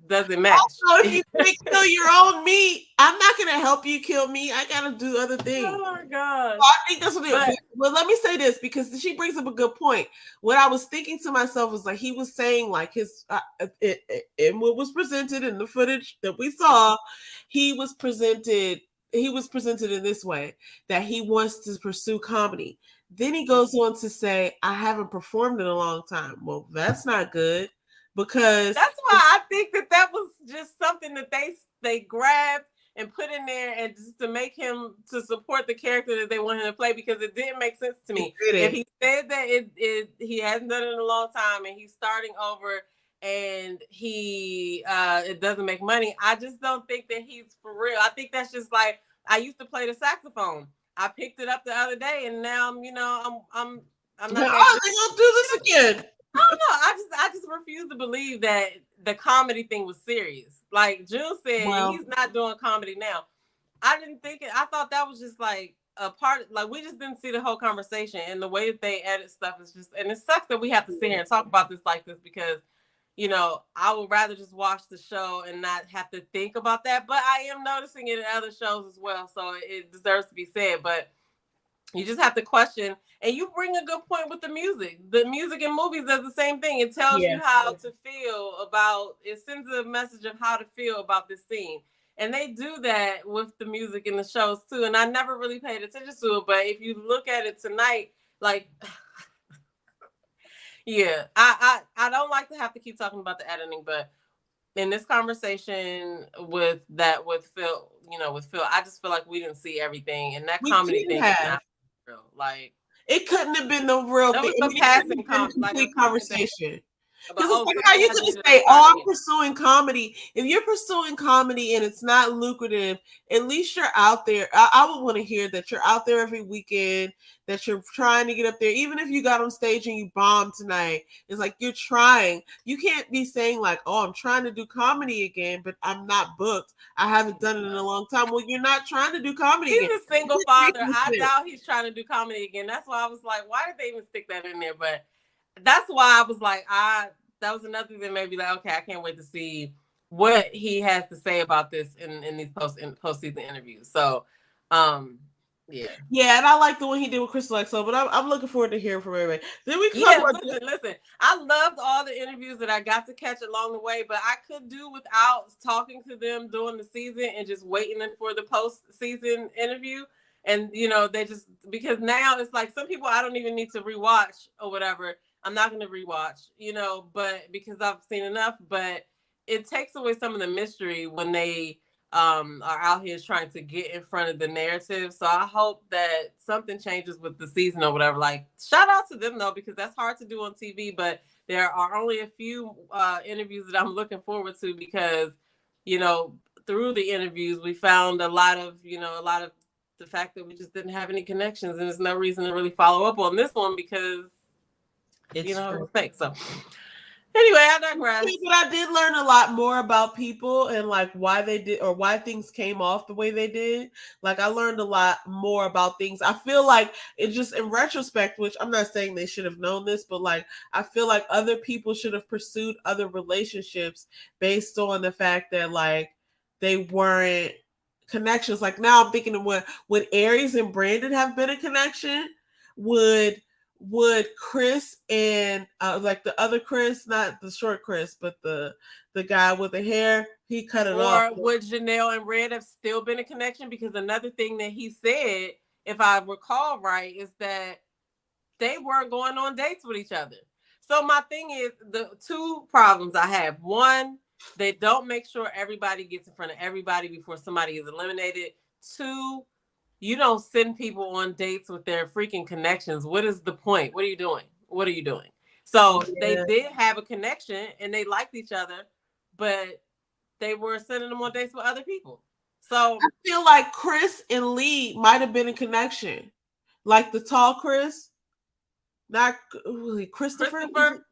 doesn't match. Also, if you can't kill your own meat, I'm not gonna help you kill me. I gotta do other things. Oh my god! So I think that's what it is. Well, let me say this because she brings up a good point. What I was thinking to myself was like he was saying like his and what was presented in the footage that we saw, he was presented in this way that he wants to pursue comedy. Then he goes on to say, I haven't performed in a long time. Well, that's not good. Because that's why I think that was just something that they grabbed and put in there and just to make him to support the character that they want him to play because it didn't make sense to me. If he said that he hasn't done it in a long time and he's starting over and he it doesn't make money, I just don't think that he's for real. I think that's just like I used to play the saxophone. I picked it up the other day and now I'm not gonna do this again. I don't know. I just refuse to believe that the comedy thing was serious. Like Jill said, he's not doing comedy now. I didn't think it. I thought that was just like a part. Like we just didn't see the whole conversation and the way that they edit stuff is just. And it sucks that we have to sit here and talk about this like this because, I would rather just watch the show and not have to think about that. But I am noticing it in other shows as well, so it deserves to be said. But you just have to question. And you bring a good point with the music. The music in movies does the same thing. It tells you how to feel about, it sends a message of how to feel about this scene. And they do that with the music in the shows too. And I never really paid attention to it. But if you look at it tonight, like, Yeah, I don't like to have to keep talking about the editing, but in this conversation with Phil, with Phil, I just feel like we didn't see everything, and that We comedy couldn't thing is have. not real. Like, It couldn't have been the real that thing. was some It couldn't passing have been a complete conversation. about, Because it's oh, like so how you yeah, I could just dated say, another "Oh, I'm comedian. pursuing comedy." If you're pursuing comedy and it's not lucrative, at least you're out there. I would want to hear that you're out there every weekend, that you're trying to get up there. Even if you got on stage and you bombed tonight, it's like you're trying. You can't be saying like, "Oh, I'm trying to do comedy again, but I'm not booked. I haven't done it in a long time." Well, you're not trying to do comedy He's again. a single father. I doubt he's trying to do comedy again. That's why I was like, why did they even stick that in there? But that's why I was like, that was another thing that made me like, okay, I can't wait to see what he has to say about this in these postseason interviews. So, yeah. Yeah, and I like the one he did with Crystal XO, but I'm looking forward to hearing from everybody. Then we can Yeah, talk about listen. I loved all the interviews that I got to catch along the way, but I could do without talking to them during the season and just waiting for the postseason interview. And they just, because now it's like some people I don't even need to rewatch or whatever. I'm not going to rewatch, but because I've seen enough. But it takes away some of the mystery when they are out here trying to get in front of the narrative. So I hope that something changes with the season or whatever. Like, shout out to them though, because that's hard to do on TV, but there are only a few interviews that I'm looking forward to because, through the interviews, we found a lot of the fact that we just didn't have any connections, and there's no reason to really follow up on this one because it was fake. So anyway, I digress. But I did learn a lot more about people and like why they did or why things came off the way they did. Like I learned a lot more about things. I feel like it just in retrospect, which I'm not saying they should have known this, but like I feel like other people should have pursued other relationships based on the fact that like they weren't connections. Like now I'm thinking of would Aries and Brandon have been a connection? Would Chris and like the other Chris, not the short Chris, but the guy with the hair, he cut it off. Or would Janelle and Red have still been a connection? Because another thing that he said, if I recall right, is that they weren't going on dates with each other. So my thing is the two problems I have. One, they don't make sure everybody gets in front of everybody before somebody is eliminated. Two, you don't send people on dates with their freaking connections. What is the point? What are you doing? What are you doing? So they did have a connection and they liked each other, but they were sending them on dates with other people. So I feel like Chris and Lee might have been a connection. Like the tall Chris. Not Christopher.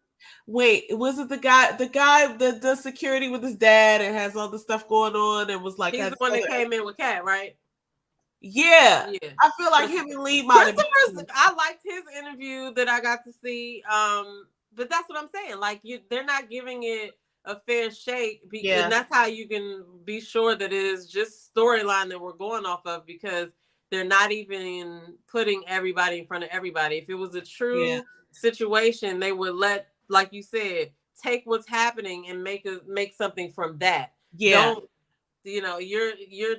Wait, was it the guy that does security with his dad and has all the stuff going on and was like he's the one that came in with Kat, right? Yeah. I feel like him and Lee might have been. I liked his interview that I got to see. But that's what I'm saying. Like they're not giving it a fair shake because and that's how you can be sure that it is just storyline that we're going off of because they're not even putting everybody in front of everybody. If it was a true situation, they would let, like you said, take what's happening and make something from that. Yeah. Don't, you're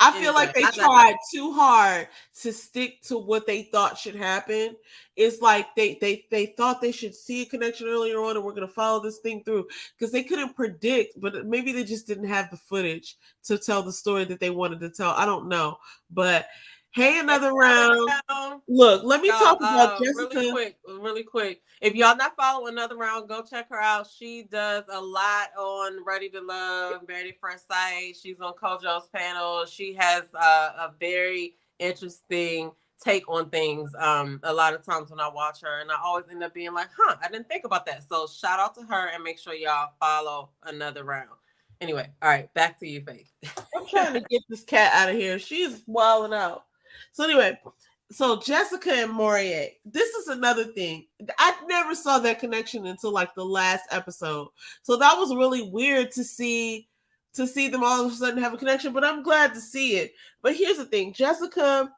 I feel like they tried too hard to stick to what they thought should happen. It's like they thought they should see a connection earlier on and we're going to follow this thing through because they couldn't predict, but maybe they just didn't have the footage to tell the story that they wanted to tell. I don't know. But hey, another round. Look, let me talk about Jessica. Really quick. If y'all not following Another Round, go check her out. She does a lot on Ready to Love, Married at First Sight. She's on Kojo's panel. She has a very interesting take on things. A lot of times when I watch her, and I always end up being like, I didn't think about that. So shout out to her and make sure y'all follow Another Round. Anyway, all right, back to you, Faith. I'm trying to get this cat out of here. She's wilding out. So anyway, so Jessica and Moriah, this is another thing. I never saw that connection until like the last episode. So that was really weird to see them all of a sudden have a connection, but I'm glad to see it. But here's the thing. Jessica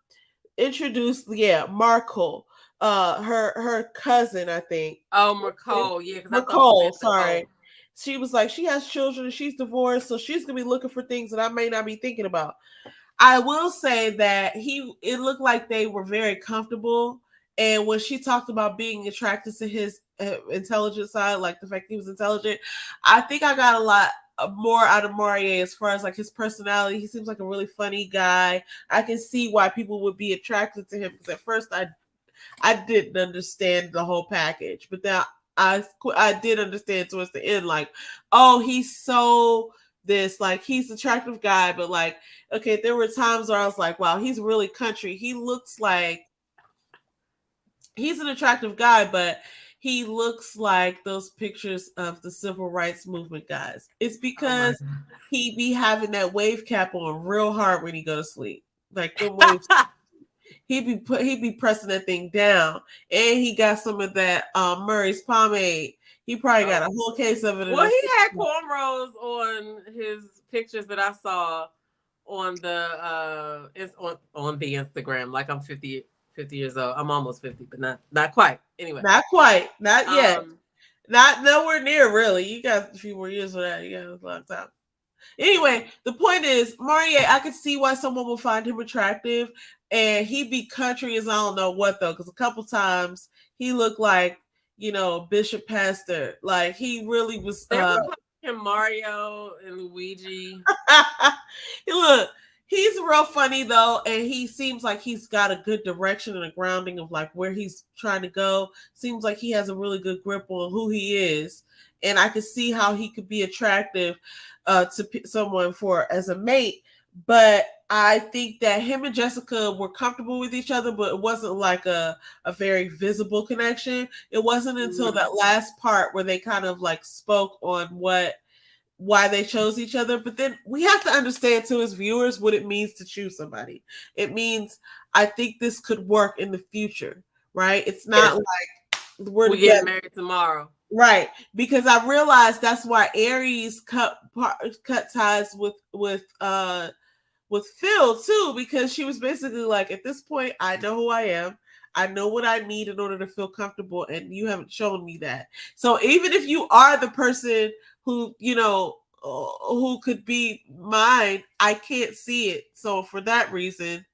introduced, Marco, her cousin, I think. Oh, Marco, yeah. Marco, sorry. She was like, she has children and she's divorced, so she's going to be looking for things that I may not be thinking about. I will say that it looked like they were very comfortable And when she talked about being attracted to his intelligent side, like the fact he was intelligent, I think I got a lot more out of Maurier as far as like his personality. He seems like a really funny guy. I can see why people would be attracted to him, because at first I didn't understand the whole package, but then I did understand towards the end, like, oh, he's so this, like, he's an attractive guy, but like, okay, there were times where I was like, wow, he's really country. He looks like he's an attractive guy, but he looks like those pictures of the civil rights movement guys. It's because he be having that wave cap on real hard when he go to sleep, like the waves. He be pressing that thing down, and he got some of that Murray's pomade. He probably got a whole case of it. Well, he had cornrows on his pictures that I saw on the on the Instagram. Like, I'm 50 years old. I'm almost 50, but not quite. Anyway, not quite, not yet, not nowhere near. Really, you got a few more years for that. You got a long time. Anyway, the point is, Maurier, I could see why someone would find him attractive, and he be country as I don't know what, though, because a couple times he looked like, you know, Bishop Pastor. Like, he really was. They were calling him Mario and Luigi. Look, he's real funny though, and he seems like he's got a good direction and a grounding of like where he's trying to go. Seems like he has a really good grip on who he is, and I could see how he could be attractive to someone for as a mate. But I think that him and Jessica were comfortable with each other, but it wasn't like a very visible connection. It wasn't until that last part where they kind of like spoke on why they chose each other. But then we have to understand too, as viewers, what it means to choose somebody. It means, I think this could work in the future, right? It's not like we're getting married tomorrow. Right, because I realized that's why Aries cut ties with Phil too, because she was basically like, at this point, I know who I am. I know what I need in order to feel comfortable, and you haven't shown me that. So even if you are the person who, you know, who could be mine, I can't see it. So for that reason,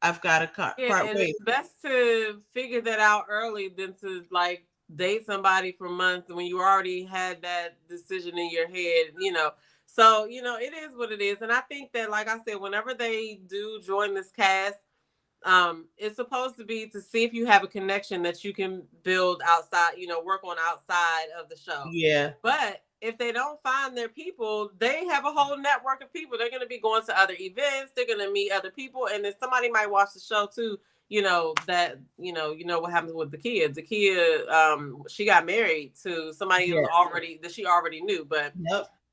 I've got to part ways. It's best to figure that out early than to like date somebody for months when you already had that decision in your head, you know. So, you know, it is what it is. And I think that, like I said, whenever they do join this cast, it's supposed to be to see if you have a connection that you can build outside, you know, work on outside of the show. Yeah. But if they don't find their people, they have a whole network of people. They're going to be going to other events. They're going to meet other people. And then somebody might watch the show too. You know, that, you know what happens with the kids. The kid, she got married to somebody who was that she already knew. But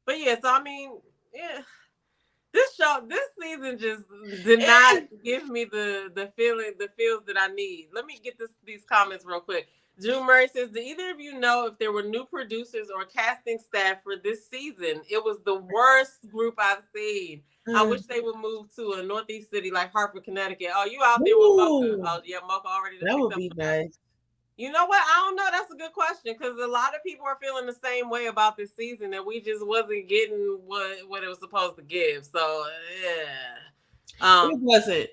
yeah, so I mean, yeah. This season just did not give me the feels that I need. Let me get these comments real quick. June Murray says, do either of you know if there were new producers or casting staff for this season? It was the worst group I've seen. I wish they would move to a northeast city like Hartford, Connecticut. Oh, you out there with Mocha? Oh, yeah, Mocha already. That would be nice. You know what? I don't know. That's a good question, because a lot of people are feeling the same way about this season, that we just wasn't getting what it was supposed to give. So, yeah. It wasn't.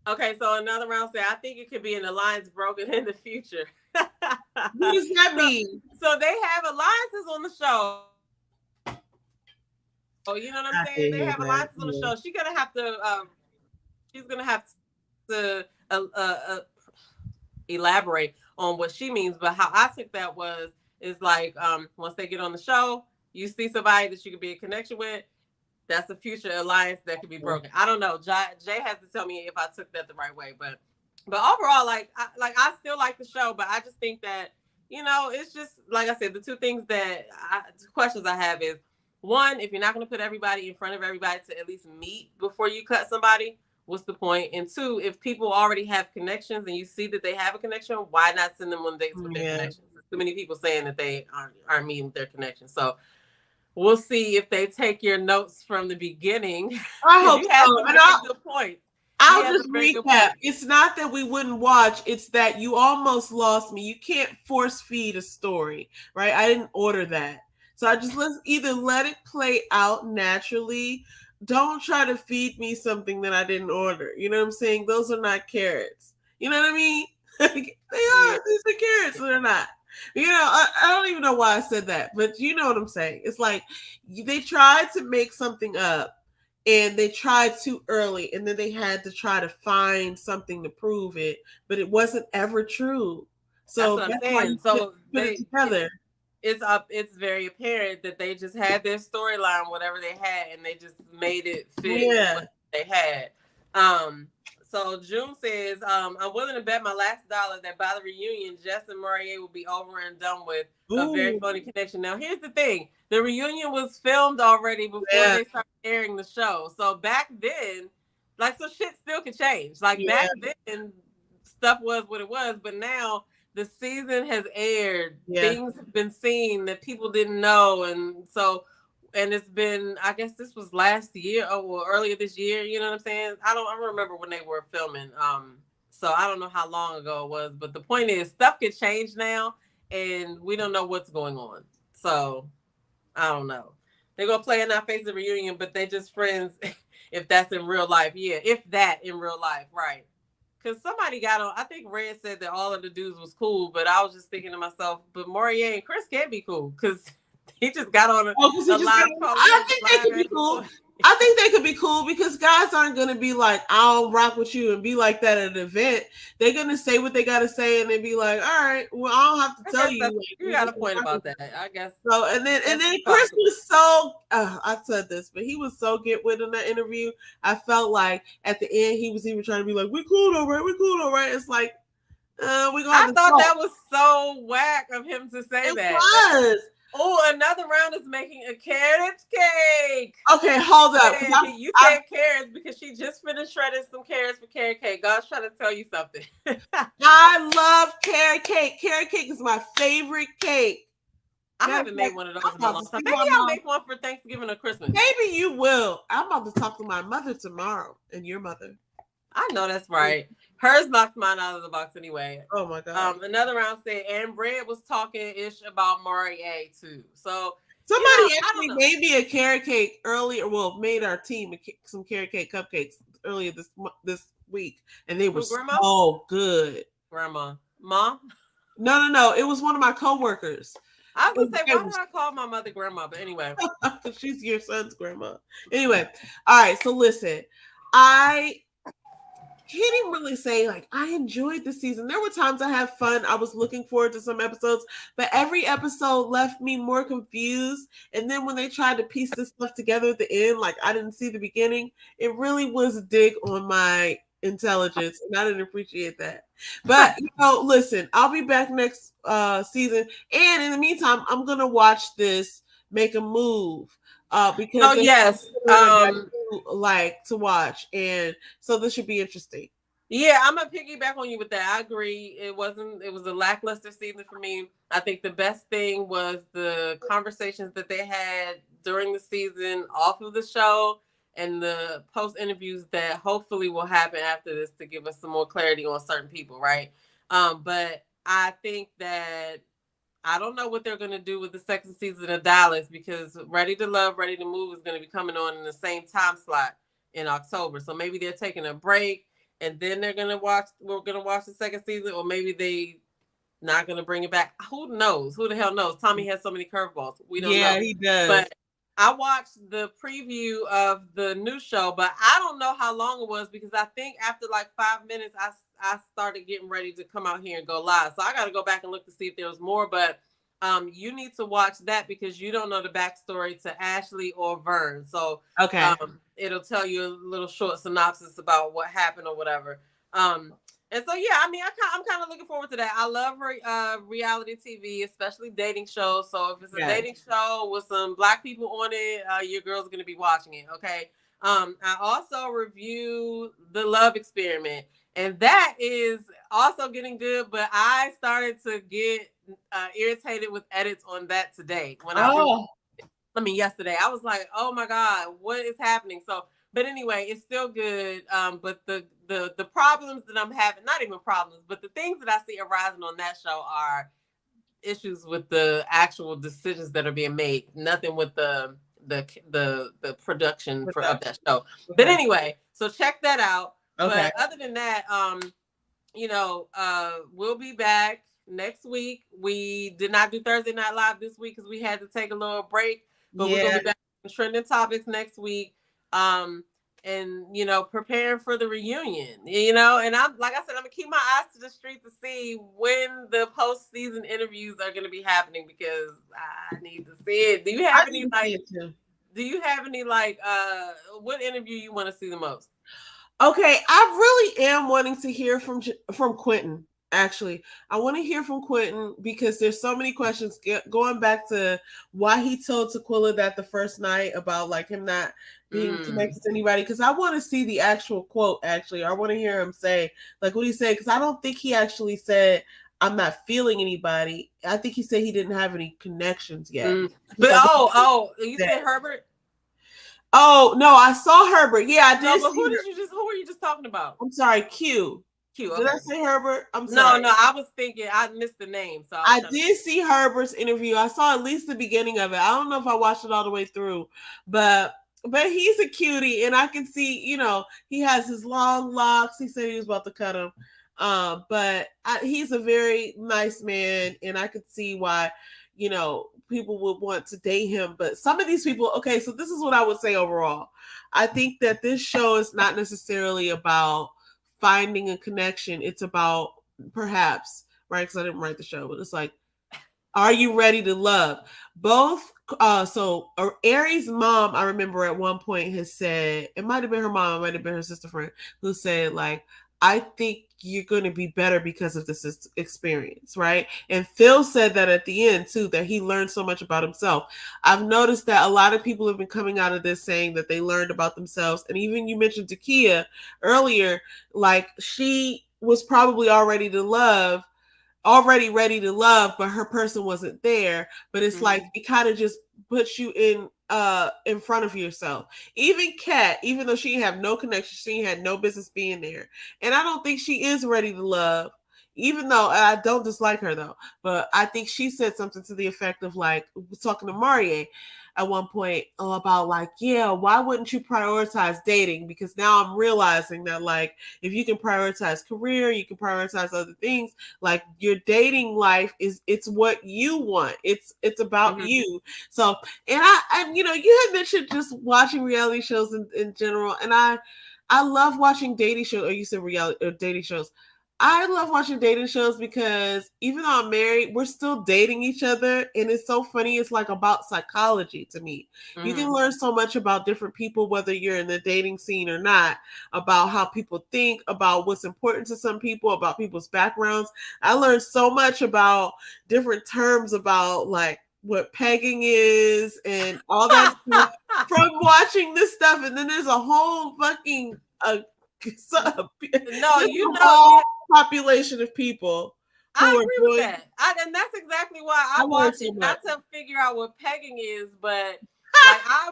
Okay, so another round said, I think it could be an alliance broken in the future. What does that mean? So they have alliances on the show. Oh, you know what I'm saying? They have alliances on the show. She's gonna have to elaborate on what she means. But how I took that is like, once they get on the show, you see somebody that you could be in connection with. That's a future alliance that could be broken. I don't know. Jay has to tell me if I took that the right way, but overall, I still like the show, but I just think that, you know, it's just like I said, the two questions I have is, one, if you're not going to put everybody in front of everybody to at least meet before you cut somebody, what's the point? And two, if people already have connections and you see that they have a connection, why not send them on dates with their connections? There's too many people saying that they aren't meeting their connections. So we'll see if they take your notes from the beginning. I hope so. And good point. I'll just recap. It's not that we wouldn't watch. It's that you almost lost me. You can't force feed a story, right? I didn't order that. So I just either let it play out naturally. Don't try to feed me something that I didn't order. You know what I'm saying? Those are not carrots. You know what I mean? Like, they are. These are carrots, and they're not. You know, I don't even know why I said that, but you know what I'm saying. It's like they tried to make something up, and they tried too early, and then they had to try to find something to prove it, but it wasn't ever true. So That's what I'm that's why saying. you So put it together. it's very apparent that they just had their storyline, whatever they had, and they just made it fit Yeah. what they had. So June says, I'm willing to bet my last dollar that by the reunion, Jess and Morier will be over and done with. A very funny connection. Now, here's the thing: the reunion was filmed already before they started airing the show. So back then, like, so shit still could change. Like back then, stuff was what it was, but now the season has aired. Things have been seen that people didn't know, and so. And it's been, I guess this was last year or earlier this year. You know what I'm saying? I don't remember when they were filming. So I don't know how long ago it was, but the point is stuff can change now and we don't know what's going on. So I don't know. They're going to play in our face of reunion, but they just friends if that's in real life. Yeah, if that in real life, right. Because somebody got on, I think Red said that all of the dudes was cool, but I was just thinking to myself, but Morier and Chris can't be cool because he just got on a live call. I think they could be cool. I think they could be cool because guys aren't going to be like, I'll rock with you and be like that at an event. They're going to say what they got to say and then be like, all right, well, I don't have to tell you. Like, you got a point about that, I guess. So, and then Chris was so, I said this, but he was so get with in that interview. I felt like at the end, he was even trying to be like, we cool though, right? We cool though, right? It's like, I thought that was so whack of him to say that. It was. Oh, another round is making a carrot cake. Okay, hold up. You said carrots because she just finished shredding some carrots for carrot cake. God's trying to tell you something. I love carrot cake. Carrot cake is my favorite cake. I haven't made one of those in a long time. Maybe I'll make one for Thanksgiving or Christmas. Maybe you will. I'm about to talk to my mother tomorrow and your mother. I know that's right. Hers knocked mine out of the box anyway. Oh my God. Another round said, and Red was talking ish about Morier too. So somebody actually made me a carrot cake earlier. Well, made our team some carrot cake cupcakes earlier this week, and they were so good. Grandma, Mom? No. It was one of my coworkers. I was gonna say, why did I call my mother grandma? But anyway, she's your son's grandma. Anyway, all right. So listen, I can't even really say like I enjoyed the season. There were times I had fun. I was looking forward to some episodes, but every episode left me more confused. And then when they tried to piece this stuff together at the end, like I didn't see the beginning, it really was a dig on my intelligence, and I didn't appreciate that. But listen, I'll be back next season, and in the meantime, I'm gonna watch this Make a Move. Because like to watch, and so this should be interesting. Yeah, I'm gonna piggyback on you with that. I agree. It was a lackluster season for me. I think the best thing was the conversations that they had during the season off of the show and the post interviews that hopefully will happen after this to give us some more clarity on certain people, right? But I think that I don't know what they're going to do with the second season of Dallas because Ready to Love, Ready to Move is going to be coming on in the same time slot in October. So maybe they're taking a break and then we're going to watch the second season, or maybe they not going to bring it back. Who knows? Who the hell knows? Tommy has so many curveballs. We don't know. Yeah, he does. But I watched the preview of the new show, but I don't know how long it was because I think after like 5 minutes, I started getting ready to come out here and go live. So I got to go back and look to see if there was more, but you need to watch that because you don't know the backstory to Ashley or Vern. So okay, it'll tell you a little short synopsis about what happened or whatever. And so, yeah, I mean, I'm kind of looking forward to that. I love reality TV, especially dating shows. So if it's a dating show with some Black people on it, your girl's going to be watching it, okay? I also review The Love Experiment, and that is also getting good, but I started to get irritated with edits on that today. Yesterday. I was like, oh, my God, what is happening? So, but anyway, it's still good. But the problems that I'm having, not even problems, but the things that I see arising on that show are issues with the actual decisions that are being made. Nothing with the production of that show. Okay. But anyway, so check that out. Okay. But other than that, we'll be back next week. We did not do Thursday Night Live this week because we had to take a little break, but we're gonna be back on trending topics next week. And preparing for the reunion. And I'm like I said, I'm gonna keep my eyes to the street to see when the postseason interviews are gonna be happening because I need to see it. Do you have any what interview you want to see the most? Okay, I really am wanting to hear from Quentin. Actually, I want to hear from Quentin because there's so many questions going back to why he told Tequila that the first night about like him not being connected to anybody. Because I want to see the actual quote. Actually, I want to hear him say like what he said because I don't think he actually said I'm not feeling anybody. I think he said he didn't have any connections yet. But you said Herbert. Oh no, I saw Herbert. Yeah, I did. No, but who were you just talking about? I'm sorry, Q. Okay. Did I say Herbert? I'm sorry. No, I was thinking I missed the name. So I did see Herbert's interview. I saw at least the beginning of it. I don't know if I watched it all the way through, but he's a cutie, and I can see, he has his long locks. He said he was about to cut them, but he's a very nice man, and I could see why, people would want to date him. But some of these people, okay, so this is what I would say overall. I think that this show is not necessarily about finding a connection. It's about perhaps, right? Because I didn't write the show, but it's like, are you ready to love? Both. So Aries' mom, I remember at one point has said, it might have been her mom, it might have been her sister friend, who said like, I think you're going to be better because of this experience, right? And Phil said that at the end too, that he learned so much about himself. I've noticed that a lot of people have been coming out of this saying that they learned about themselves. And even you mentioned Takia earlier, like she was probably already ready to love, but her person wasn't there. But it's like, it kind of just puts you in front of yourself. Even Kat, even though she had no connection, she had no business being there. And I don't think she is ready to love, even though I don't dislike her though. But I think she said something to the effect of like, talking to Marie at one point about like, yeah, why wouldn't you prioritize dating? Because now I'm realizing that like, if you can prioritize career, you can prioritize other things. Like your dating life it's what you want. It's about you. So, and you had mentioned just watching reality shows in general. And I love watching dating shows, or you said reality or dating shows. I love watching dating shows because even though I'm married, we're still dating each other. And it's so funny. It's like about psychology to me. You can learn so much about different people, whether you're in the dating scene or not, about how people think, about what's important to some people, about people's backgrounds. I learned so much about different terms about like what pegging is and all that stuff from watching this stuff. And then there's a whole fucking population of people. I agree with that. And that's exactly why I watch it, not to figure out what pegging is, but like I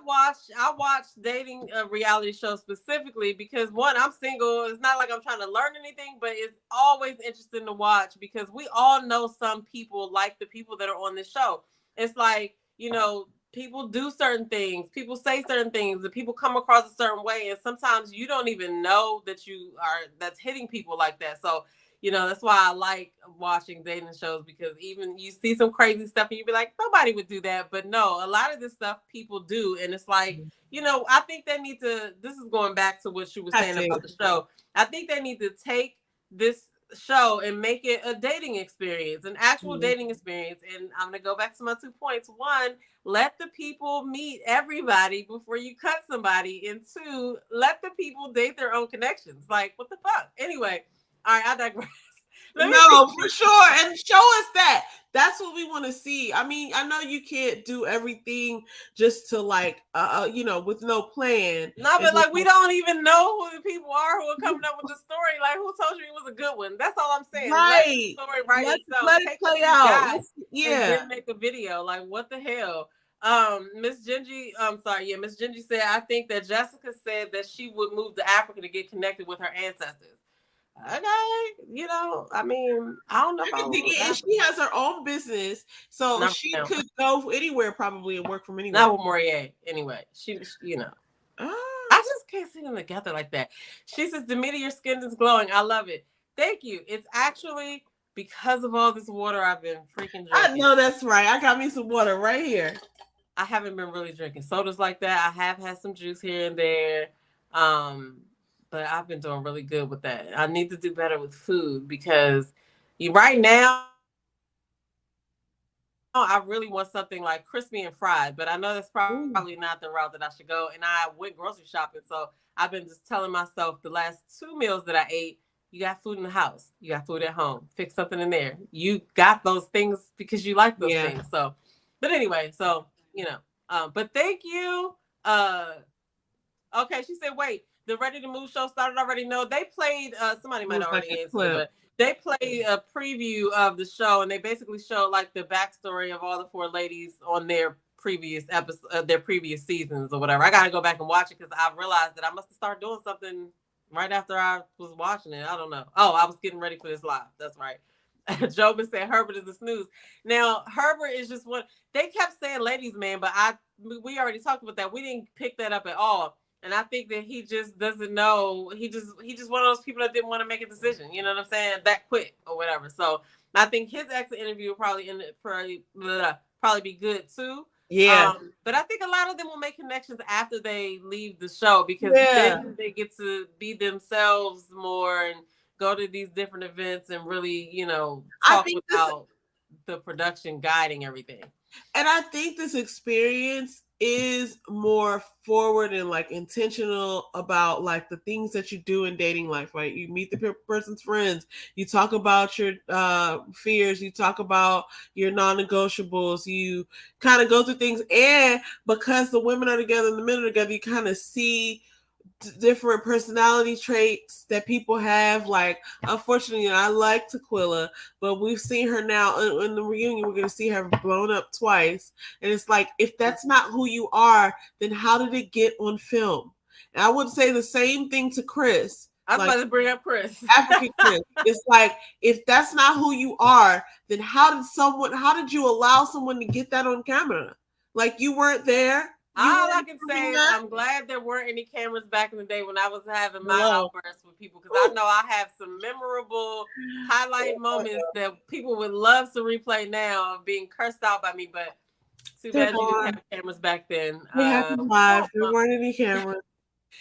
watch dating reality shows specifically because one, I'm single. It's not like I'm trying to learn anything, but it's always interesting to watch because we all know some people like the people that are on this show. It's like, people do certain things, people say certain things, and people come across a certain way, and sometimes you don't even know that's hitting people like that. So, that's why I like watching dating shows because even you see some crazy stuff and you be like, nobody would do that. But no, a lot of this stuff people do. And it's like, I think they need to, this is going back to what you were saying about the show. I think they need to take this show and make it a dating experience, an actual dating experience. And I'm going to go back to my 2 points. One, let the people meet everybody before you cut somebody. And two, let the people date their own connections. Like, what the fuck? Anyway, all right, I digress. No, for sure. And show us that. That's what we want to see. I mean, I know you can't do everything just to like, with no plan. No, but like we don't even know who the people are who are coming up with the story. Like, who told you it was a good one? That's all I'm saying. Right. Let the story let it play out. And then make a video. Like, what the hell? Miss Gingy, Miss Gingy said, I think that Jessica said that she would move to Africa to get connected with her ancestors. Okay, I mean, I don't know about she has her own business, so she could go anywhere probably and work from anywhere. Not with Morier, anyway. She I just can't see them together like that. She says, Demeter, your skin is glowing. I love it. Thank you. It's actually because of all this water I've been freaking I drinking. know that's right. I got me some water right here. I haven't been really drinking sodas like that. I have had some juice here and there. Um, but I've been doing really good with that. I need to do better with food because right now I really want something like crispy and fried, but I know that's probably not the route that I should go. And I went grocery shopping, so I've been just telling myself the last 2 meals that I ate, you got food in the house, you got food at home, fix something in there. You got those things because you like those things. So, but anyway, so but thank you. Okay, she said, wait, the Ready to Move show started already. No, they played. Somebody might already answer, but they played a preview of the show, and they basically showed like the backstory of all the 4 ladies on their previous episode, their previous seasons or whatever. I got to go back and watch it because I realized that I must have started doing something right after I was watching it. I don't know. Oh, I was getting ready for this live. That's right. Jobin said Herbert is a snooze. Now Herbert is just one. They kept saying ladies' man, but we already talked about that. We didn't pick that up at all. And I think that he just doesn't know. He just one of those people that didn't want to make a decision. You know what I'm saying? That quick or whatever. So I think his exit interview will probably be good too. Yeah. But I think a lot of them will make connections after they leave the show because then they get to be themselves more and go to these different events and really, talk without the production guiding everything. And I think this experience is more forward and like intentional about like the things that you do in dating life, right? You meet the person's friends, you talk about your fears, you talk about your non-negotiables, you kind of go through things, and because the women are together and the men are together, you kind of see different personality traits that people have. Like, unfortunately, I like Tequila, but we've seen her now in the reunion. We're going to see her blown up twice, and it's like, if that's not who you are, then how did it get on film? And I would say the same thing to Chris. I was about to bring up Chris. African Chris. It's like, if that's not who you are, then how did you allow someone to get that on camera? Like, you weren't there. All I can say is I'm glad there weren't any cameras back in the day when I was having my outbursts with people, because I know I have some memorable highlight moments that people would love to replay now of being cursed out by me, but too bad you didn't have cameras back then. There weren't any cameras.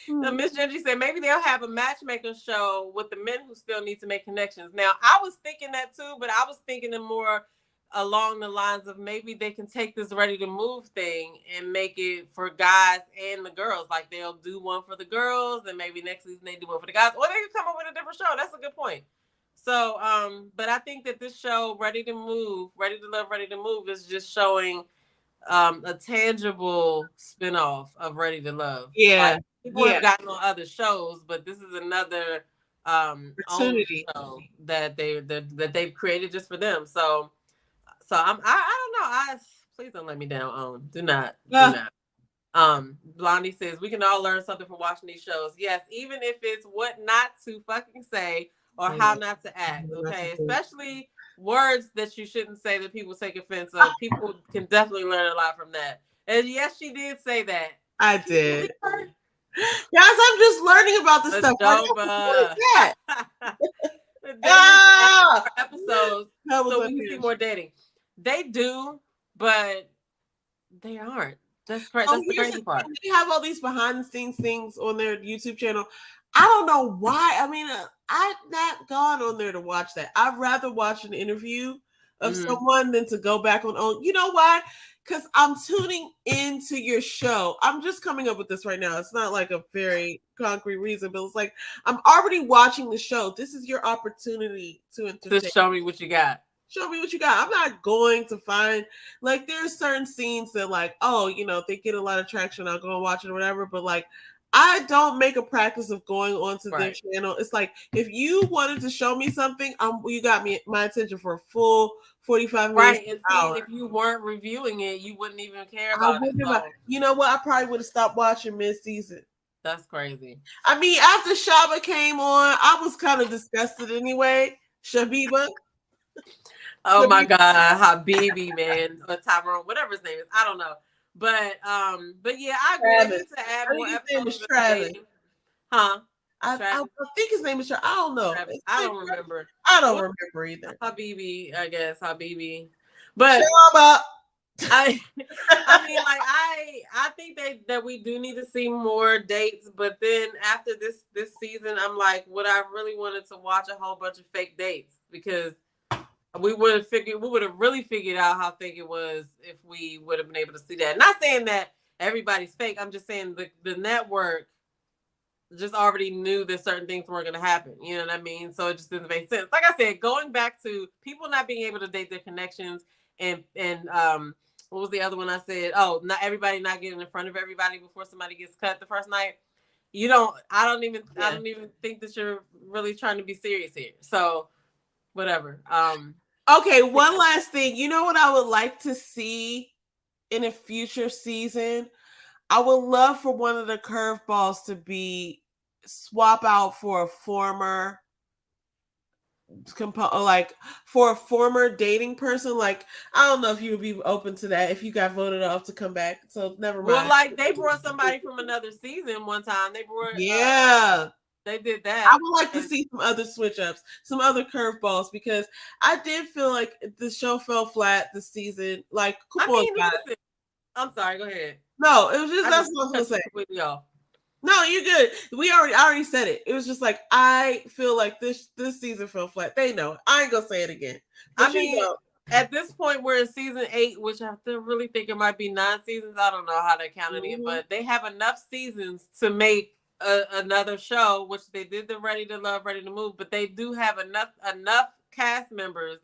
Miss Gingy said maybe they'll have a matchmaker show with the men who still need to make connections. Now, I was thinking that too, but I was thinking of more along the lines of maybe they can take this Ready to Move thing and make it for guys and the girls. Like, they'll do one for the girls, and maybe next season they do one for the guys, or they could come up with a different show. That's a good point. So, but I think that this show, Ready to Move, Ready to Love, Ready to Move, is just showing a tangible spinoff of Ready to Love. Yeah. Like, people have gotten on other shows, but this is another opportunity show that they've created just for them. So I don't know. Please don't let me down. Do not. Blondie says we can all learn something from watching these shows. Yes, even if it's what not to fucking say or how not to act. Okay, especially words that you shouldn't say that people take offense of. People can definitely learn a lot from that. And yes, she did say that. I did. Guys, I'm just learning about this stuff. Episodes so we can see more dating. They do, but they aren't. That's correct. That's the crazy part. They have all these behind the scenes things on their YouTube channel. I don't know why. I mean, I've not gone on there to watch that. I'd rather watch an interview of someone than to go back on. You know why? Because I'm tuning into your show. I'm just coming up with this right now. It's not like a very concrete reason, but it's like, I'm already watching the show. This is your opportunity to entertain. Just show me what you got. Show me what you got. I'm not going to find, like, there's certain scenes that, like, they get a lot of traction. I'll go and watch it or whatever. But, like, I don't make a practice of going onto their channel. It's like, if you wanted to show me something, you got my attention for a full 45 minutes. Right. And see, if you weren't reviewing it, you wouldn't even care about it. So. You know what? I probably would have stopped watching mid-season. That's crazy. I mean, after Shaba came on, I was kind of disgusted anyway. Shabiba. Oh my God, Habibi, man, or Tyrone, whatever his name is, I don't know, but yeah, I agree. To add more episodes. Travis. Huh? I think his name is Travis. I don't know. I don't remember. I don't remember either. Habibi, I guess Habibi, but I mean, like I think that we do need to see more dates, but then after this season, I'm like, would I really wanted to watch a whole bunch of fake dates? Because we would have really figured out how fake it was if we would have been able to see that. Not saying that everybody's fake. I'm just saying the network just already knew that certain things weren't going to happen. You know what I mean? So it just doesn't make sense. Like I said, going back to people not being able to date their connections and what was the other one I said? Oh, not everybody not getting in front of everybody before somebody gets cut the first night. I don't even think that you're really trying to be serious here. So whatever. Okay, one last thing. You know what I would like to see in a future season? I would love for one of the curveballs to be swap out for a former dating person. Like, I don't know if you would be open to that if you got voted off to come back. So never mind. Well, like they brought somebody from another season one time. They brought they did that. I would like to see some other switch ups, some other curveballs, because I did feel like the show fell flat this season. Like, listen, I'm sorry, go ahead. No, it was just that's what I was gonna say. No, you're good. I already said it. It was just like I feel like this season fell flat. They know. I ain't gonna say it again. I mean, at this point, we're in season 8, which I still really think it might be 9 seasons. I don't know how they're counting it, but they have enough seasons to make another show, which they did the Ready to Love, Ready to Move, but they do have enough cast members,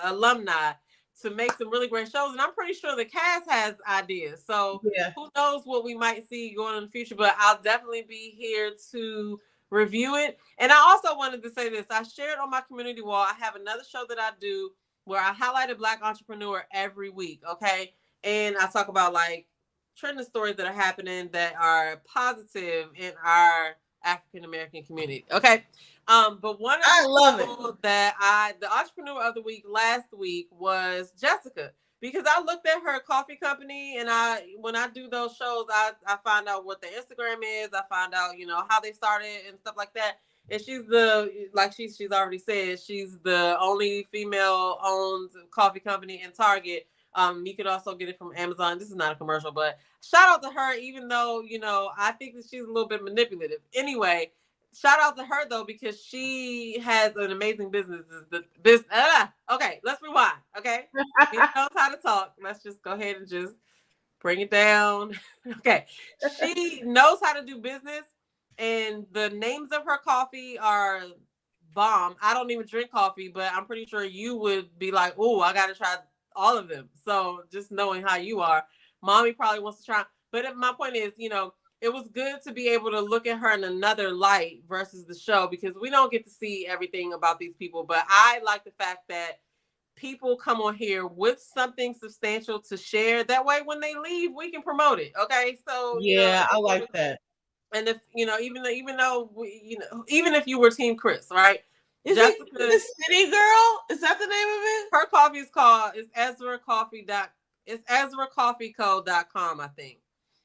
alumni, to make some really great shows. And I'm pretty sure the cast has ideas. So who knows what we might see going in the future, but I'll definitely be here to review it. And I also wanted to say this. I shared on my community wall. I have another show that I do where I highlight a Black entrepreneur every week. Okay. And I talk about like trending stories that are happening that are positive in our African-American community. Okay. But one of the people that the entrepreneur of the week last week was Jessica, because I looked at her coffee company, and when I do those shows, I find out what their Instagram is. I find out, how they started and stuff like that. And she's she's already said, she's the only female owned coffee company in Target. You could also get it from Amazon. This is not a commercial, but shout out to her, even though, I think that she's a little bit manipulative. Anyway, shout out to her though, because she has an amazing business. Okay, let's rewind. Okay. She knows how to talk. Let's just go ahead and just bring it down. Okay. She knows how to do business, and the names of her coffee are bomb. I don't even drink coffee, but I'm pretty sure you would be like, oh, I gotta try all of them. So just knowing how you are, mommy probably wants to try. But my point is, it was good to be able to look at her in another light versus the show, because we don't get to see everything about these people. But I like the fact that people come on here with something substantial to share. That way, when they leave, we can promote it. Okay. So I like that. And if even if you were Team Chris, right? Is Jessica, it the City Girl? Is that the name of it? Her coffee is called it's EzraCoffeeCo.com, I think.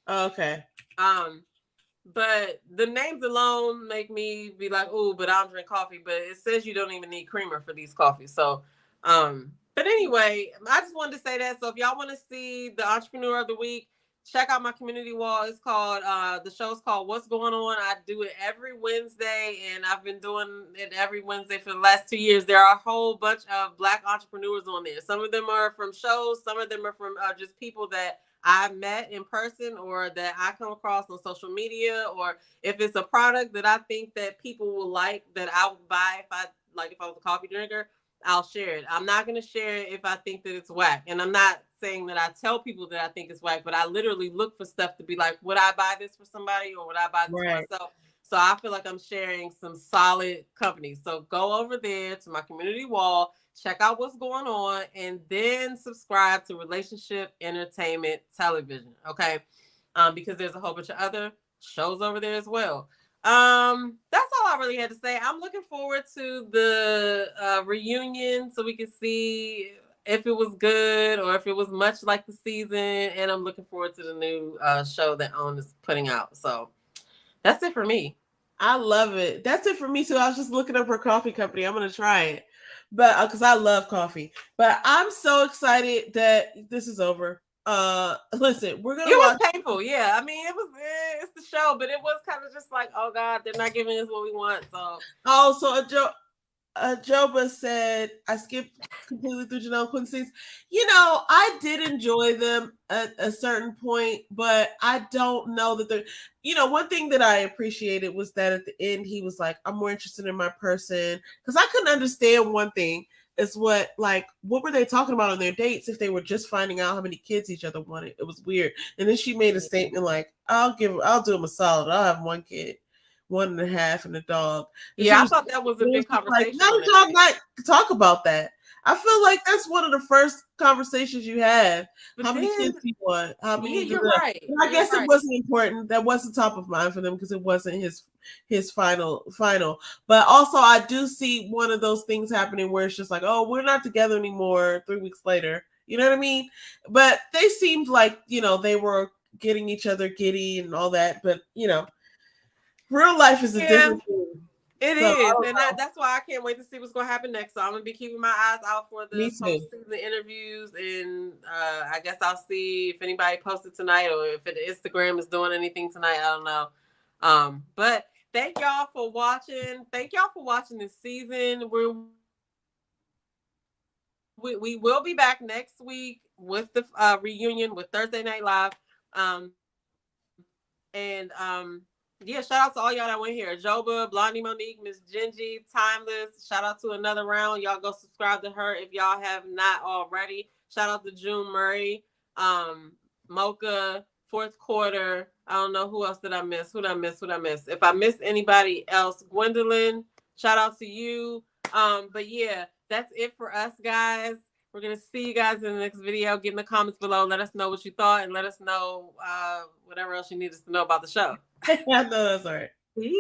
Okay. But the names alone make me be like, oh, but I don't drink coffee. But it says you don't even need creamer for these coffees. So, but anyway, I just wanted to say that. So if y'all want to see the Entrepreneur of the Week, check out my community wall. It's called, the show's called What's Going On. I do it every Wednesday, and I've been doing it every Wednesday for the last 2 years. There are a whole bunch of Black entrepreneurs on there. Some of them are from shows. Some of them are from just people that I met in person or that I come across on social media, or if it's a product that I think that people will like, that I would buy if I was a coffee drinker, I'll share it. I'm not going to share it if I think that it's whack. And I'm not saying that I tell people that I think it's whack, but I literally look for stuff to be like, would I buy this for somebody, or would I buy this for myself? So I feel like I'm sharing some solid companies. So go over there to my community wall, check out What's Going On, and then subscribe to Relationship Entertainment Television. Okay. Because there's a whole bunch of other shows over there as well. That's all I really had to say. I'm looking forward to the reunion so we can see if it was good or if it was much like the season. And I'm looking forward to the new show that OWN is putting out. So that's it for me. I love it. That's it for me too. I was just looking up her coffee company. I'm gonna try it, but because I love coffee. But I'm so excited that this is over. Listen, we're gonna It was watch. painful, yeah. I mean, it was it's the show, but it was kind of just like, oh God, they're not giving us what we want. So Also, Joba said, I skipped completely through Janelle Quincy's. You know, I did enjoy them at a certain point, but I don't know that they're, one thing that I appreciated was that at the end, he was like, I'm more interested in my person. Because I couldn't understand one thing is what were they talking about on their dates if they were just finding out how many kids each other wanted? It was weird. And then she made a statement like, I'll do him a solid. I'll have one kid. 1.5 and a dog. And yeah, I thought that was a big like, conversation no, on that y'all date. not talk about that. I feel like that's one of the first conversations you have. But How many then, kids do you want? How many? yeah, you're right. I guess it wasn't important. That wasn't top of mind for them because it wasn't his final. But also, I do see one of those things happening where it's just like, oh, we're not together anymore. 3 weeks later, you know what I mean? But they seemed like they were getting each other giddy and all that. But real life is a different thing. It is, and that's why I can't wait to see what's going to happen next. So I'm going to be keeping my eyes out for the post-season interviews, and I guess I'll see if anybody posted tonight or if Instagram is doing anything tonight. I don't know. But thank y'all for watching. Thank y'all for watching this season. We will be back next week with the reunion with Thursday Night Live. Yeah, shout out to all y'all that went here. Joba, Blondie Monique, Miss Gingy, Timeless. Shout out to Another Round. Y'all go subscribe to her if y'all have not already. Shout out to June Murray, Mocha, Fourth Quarter. I don't know who else did I miss. Who did I miss? If I missed anybody else, Gwendolyn, shout out to you. But yeah, that's it for us, guys. We're going to see you guys in the next video. Get in the comments below. Let us know what you thought and let us know whatever else you need us to know about the show. I know that's all right. Peace.